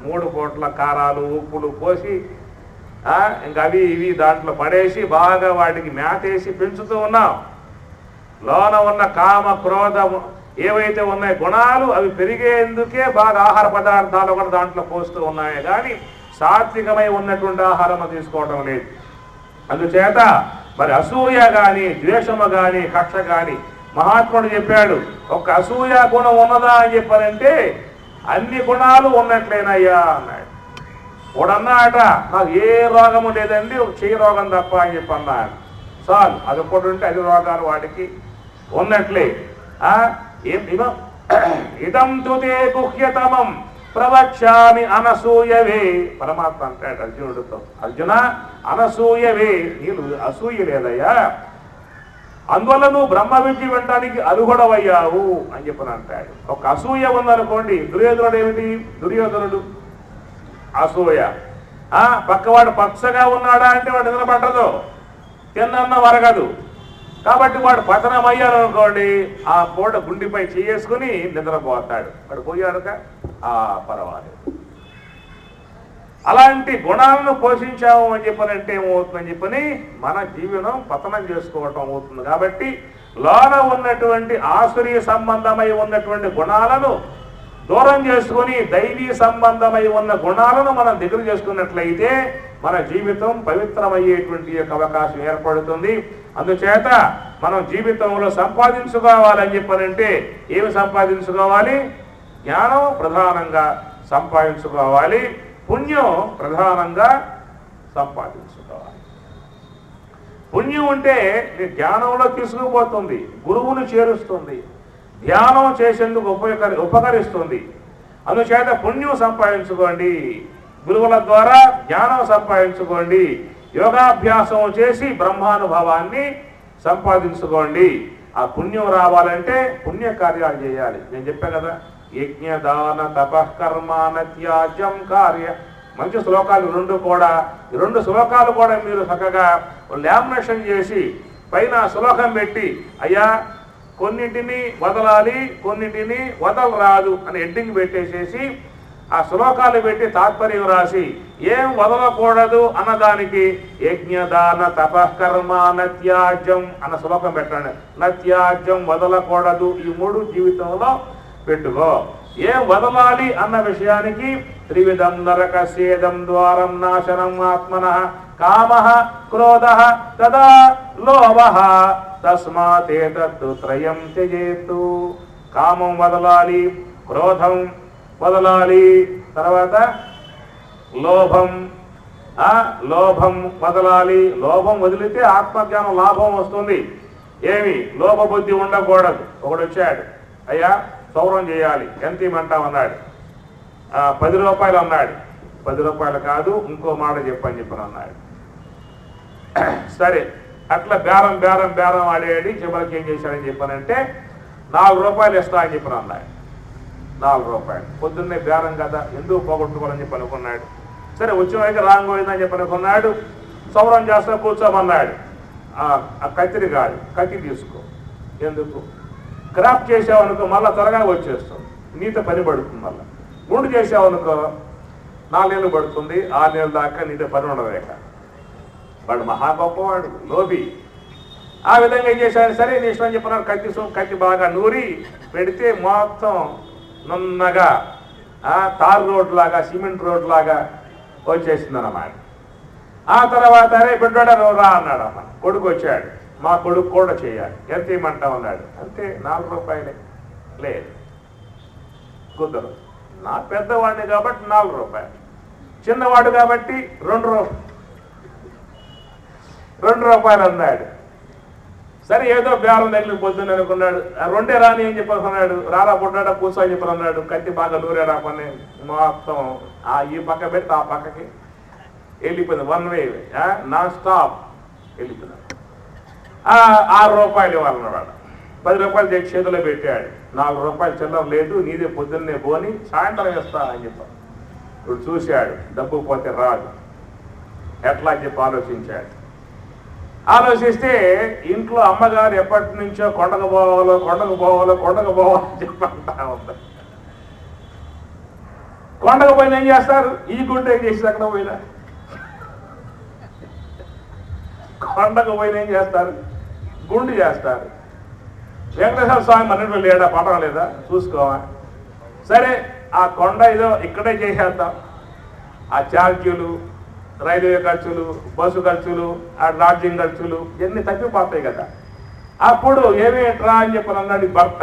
3 పూట్ల కారాలు ఉప్పులు పోసి ఇంకా అవి ఇవి దాంట్లో పడేసి బాగా వాటికి మేతేసి పెంచుతూ ఉన్నాం. లోన ఉన్న కామ క్రోధ ఏవైతే ఉన్నాయో గుణాలు అవి పెరిగేందుకే బాగా ఆహార పదార్థాలు కూడా దాంట్లో పోస్తూ ఉన్నాయి. కానీ సాత్వికమై ఉన్నటువంటి ఆహారం తీసుకోవడం లేదు. అందుచేత మరి అసూయ కానీ, ద్వేషము కానీ, కక్ష కానీ, మహాత్ముడు చెప్పాడు ఒక అసూయ గుణం ఉన్నదా అని చెప్పారంటే అన్ని గుణాలు ఉన్నట్లేనయ్యా అన్నాడు. వాడన్నాట నాకు ఏ రోగము లేదండి, ఒక చెయ్యి రోగం తప్ప అని చెప్పి అన్నాడు. చాలు, అది ఒకటి ఉంటే 5 రోగాలు వాడికి ఉన్నట్లే. ఇదం తుతే గుహ్యతమం ప్రవక్ష్యామి అనసూయవే. పరమాత్మ అంటాడు అర్జునుడితో, అర్జున అనసూయవే, నీళ్ళు అసూయ లేదయ్యా, అందువల్ల నువ్వు బ్రహ్మ విద్య వినడానికి అర్హుడవయ్యావు అని చెప్పని అంటాడు. ఒక అసూయ ఉందనుకోండి, దుర్యోధనుడు ఏమిటి? దుర్యోధనుడు అసూయ. పక్కవాడు పచ్చగా ఉన్నాడా అంటే వాడు నిద్రపట్టదు, తిన్న వరగదు. కాబట్టి వాడు పతనం అయ్యాడు అనుకోండి, ఆ పూట గుండెపై చేసుకుని నిద్రపోతాడు. వాడు పోయాడుక పర్వాలేదు. అలాంటి గుణాలను పోషించాము అని చెప్పనంటే ఏమవుతుందని చెప్పని మన జీవనం పతనం చేసుకోవటం అవుతుంది. కాబట్టి లోన ఉన్నటువంటి ఆసురీ సంబంధమై ఉన్నటువంటి గుణాలను దూరం చేసుకుని దైవీ సంబంధమై ఉన్న గుణాలను మనం దగ్గర చేసుకున్నట్లయితే మన జీవితం పవిత్రమయ్యేటువంటి యొక్క అవకాశం ఏర్పడుతుంది. అందుచేత మనం జీవితంలో సంపాదించుకోవాలని చెప్పనంటే ఏమి సంపాదించుకోవాలి? జ్ఞానం ప్రధానంగా సంపాదించుకోవాలి, పుణ్యం ప్రధానంగా సంపాదించుకోవాలి. పుణ్యం ఉంటే నీ జ్ఞానంలో తీసుకుపోతుంది, గురువును చేరుస్తుంది, ధ్యానం చేసేందుకు ఉపకరిస్తుంది. అందుచేత పుణ్యం సంపాదించుకోండి, గురువుల ద్వారా జ్ఞానం సంపాదించుకోండి, యోగాభ్యాసం చేసి బ్రహ్మానుభవాన్ని సంపాదించుకోండి. ఆ పుణ్యం రావాలంటే పుణ్యకార్యాలు చేయాలి. నేను చెప్పా కదా, యజ్ఞదాన తపఃకర్మాణ త్యాజ్యం కార్య. మంచి శ్లోకాలు 2 కూడా. ఈ 2 శ్లోకాలు కూడా మీరు చక్కగా లామినేషన్ చేసి పైన శ్లోకం పెట్టి, అయ్యా కొన్నింటిని వదలాలి, కొన్నింటిని వదలరాదు అని హెడ్డింగ్ పెట్టేసేసి ఆ శ్లోకాలు పెట్టి తాత్పర్యం రాసి ఏం వదలకూడదు అన్నదానికి యజ్ఞదాన తపఃకర్మాణ త్యాజ్యం అన్న శ్లోకం పెట్టండి. నత్యాజ్యం వదలకూడదు, ఈ 3 జీవితంలో పెట్టుకో. ఏం వదలాలి అన్న విషయానికి త్రివిధం నరకస్యేదం ద్వారం నాశనం ఆత్మనః కామః క్రోధః తదా లోభః తస్మాతేతత్తు త్రయం త్యజేతు. కామం వదలాలి, క్రోధం వదలాలి, తర్వాత లోభం వదలాలి. లోభం వదిలితే ఆత్మజ్ఞానం లాభం వస్తుంది. ఏమి లోభబుద్ధి ఉండకూడదు. ఒకడు వచ్చాడు, అయ్యా సౌరం చేయాలి, ఎంత ఇమ్మంటామన్నాడు. 10 రూపాయలు అన్నాడు. 10 రూపాయలు కాదు, ఇంకో మాట చెప్పని చెప్పని అన్నాడు. సరే, అట్లా బేరం బేరం బేరం ఆడేది. చివరికి ఏం చేశాడని చెప్పానంటే 4 రూపాయలు ఇస్తా అని చెప్పని అన్నాడు. 4 రూపాయలు. పొద్దున్నే బేరం కదా, ఎందుకు పోగొట్టుకోవాలని చెప్పి అనుకున్నాడు. సరే, వచ్చిన రాంగ్ పోయిందని చెప్పి అనుకున్నాడు. సౌరం చేస్తా కూర్చోమన్నాడు. ఆ కత్తిరి కాదు, కత్తి తీసుకో. ఎందుకు? క్రాప్ చేసావనుకో మళ్ళీ త్వరగా వచ్చేస్తుంది, నీతో పని పడుతుంది. మళ్ళీ గుండు చేసావనుకో 4 నెలలు పడుతుంది, 6 నెలల దాకా నీతో పని ఉండలేక. వాడు మహా గొప్పవాడు, లోబి. ఆ విధంగా ఏం చేశాడు? సరే నీ ఇష్టం చెప్పినారు. కత్తి బాగా నూరి పెడితే మొత్తం నున్నగా తార్ రోడ్ లాగా, సిమెంట్ రోడ్ లాగా వచ్చేసింది అన్నమాట. ఆ తర్వాత అరే బిడ్డ నువ్వు రా అన్నాడు. అమ్మ కొడుకు వచ్చాడు. మా కొడుకు కూడా చేయాలి, ఎంత ఇమ్మంటావు అన్నాడు. అంతే, 4 రూపాయలే. లేదు, కుదరదు. నా పెద్దవాడిని కాబట్టి 4 రూపాయలు, చిన్నవాడు కాబట్టి 2 రూపాయలు అన్నాడు. సరే, ఏదో బేరం దగ్గర పొద్దున్న అనుకున్నాడు. 2 రాని ఏం చెప్పనుకున్నాడు. రారా పుట్టాడా కూర్చో అని చెప్పని అన్నాడు. కత్తి బాగా నూరాడా పని మొత్తం ఈ పక్క పెట్టి ఆ పక్కకి వెళ్ళిపోయింది. 1 వే, నాన్ స్టాప్ వెళ్ళిపోయినాడు. 6 రూపాయలు ఇవ్వాలన్నాడు. 10 రూపాయలు తెచ్చి చేతిలో పెట్టాడు. 4 రూపాయలు చిల్లర లేదు, నీదే పొద్దున్నే పోని సాయంత్రం వేస్తా అని చెప్పాడు. ఇప్పుడు చూశాడు, డబ్బు పోతే రాదు, ఎట్లా అని చెప్పి ఆలోచించాడు. ఆలోచిస్తే ఇంట్లో అమ్మగారు ఎప్పటి నుంచో కొండకు పోవాలని చెప్పి అంటా ఉంది. కొండకు పోయిన ఏం చేస్తారు? ఈ గుండె ఏం చేసి అక్కడ పోయినా కొండకు పోయిన ఏం చేస్తారు? గుండు చేస్తారు. వెంకటేశ్వర స్వామి మన్నట్లు లేడా, పటం లేదా చూసుకోవా. సరే, ఆ కొండ ఏదో ఇక్కడే చేసేద్దాం. ఆ ఛార్జీలు, రైల్వే ఖర్చులు, బస్సు ఖర్చులు, ఆ లాడ్జింగ్ ఖర్చులు ఇవన్నీ తప్పిపోతాయి కదా. అప్పుడు ఏమేట్రా అని చెప్పని అన్నాడు భర్త.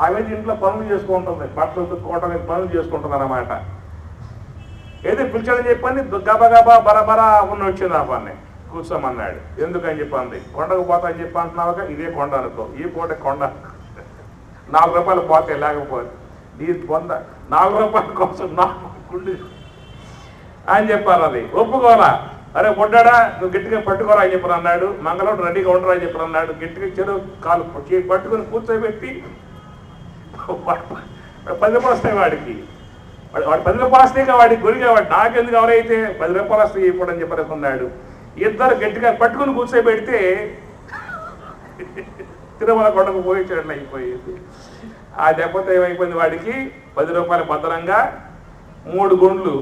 ఆమె ఇంట్లో పనులు చేసుకుంటుంది, భర్త ఉతుక్కోవటం పనులు చేసుకుంటుంది అన్నమాట. ఏది పిలిచాడని చెప్పని గబగబా బరబరా ఉన్న వచ్చింది ఆ పని కూర్చోమన్నాడు. ఎందుకని చెప్పింది, కొండకు పోతా అని చెప్పి అంటున్నావుగా, ఇదే కొండ అనుకో, ఈ పూట కొండ 4 రూపాయలు పోతే లేకపోతే నీ పొంద 4 రూపాయల కోసం నాకు గుండె అని చెప్పారు. అది ఒప్పుకోరా, అరే పొడ్డాడా నువ్వు గట్టిగా పట్టుకోరా అని చెప్పని అన్నాడు. మంగళవాడు రెడీగా ఉండరా అని చెప్పని అన్నాడు. గట్టిగా చెరువు కాలు పట్టుకుని కూర్చోబెట్టి 10 రూపాయలు వస్తాయి వాడికి, వాడు 10 రూపాయలు వస్తాయి వాడికి గురిగా, వాడు నాకెందుకు ఎవరైతే 10 రూపాయలు వస్తాయి ఇప్పుడు అని చెప్పనుకున్నాడు. ఇద్దరు గట్టిగా పట్టుకుని కూర్చోబెడితే తిరుమల కొండకు పోయించడం అయిపోయింది. ఆ దెబ్బతో ఏమైపోయింది, వాడికి 10 రూపాయలు భద్రంగా 3 గుండ్లు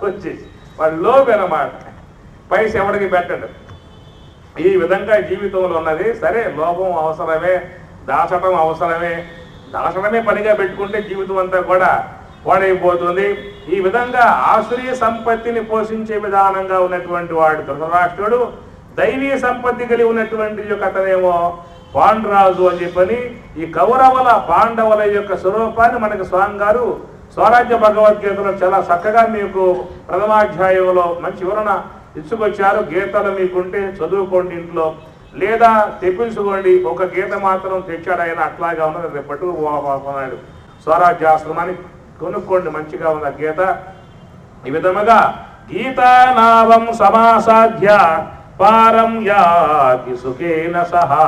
వచ్చేసి వాడు లోపేనమాట, పైస ఎవడికి పెట్టడు. ఈ విధంగా జీవితంలో ఉన్నది. సరే లోభం అవసరమే, దాచటం అవసరమే, దాచడమే పనిగా పెట్టుకుంటే జీవితం అంతా కూడా పాడైపోతుంది. ఈ విధంగా ఆశ్రయ సంపత్తిని పోషించే విధానంగా ఉన్నటువంటి వాడు ధృతరాష్ట్రుడు, దైవీ సంపత్తి కలిగి ఉన్నటువంటి యొక్క అతనేమో పాండురాజు అని చెప్పని ఈ కౌరవుల పాండవుల యొక్క స్వరూపాన్ని మనకి స్వామి గారు స్వరాజ్య భగవద్గీతలో చాలా చక్కగా మీకు ప్రథమాధ్యాయంలో మంచి వివరణ ఇచ్చుకొచ్చారు. గీతలు మీకుంటే చదువుకోండి ఇంట్లో, లేదా తెప్పించుకోండి. ఒక గీత మాత్రం తెచ్చాడు ఆయన, అట్లాగా ఉన్నది. రేపు పట్టుకుపోతున్నాడు స్వరాజ్యాశ్రమాన్ని, కొనుక్కోండి, మంచిగా ఉన్న గీత. ఈ విధముగా గీతానావం సమాసాధ్య పారం యాతి సుఖేన సహా.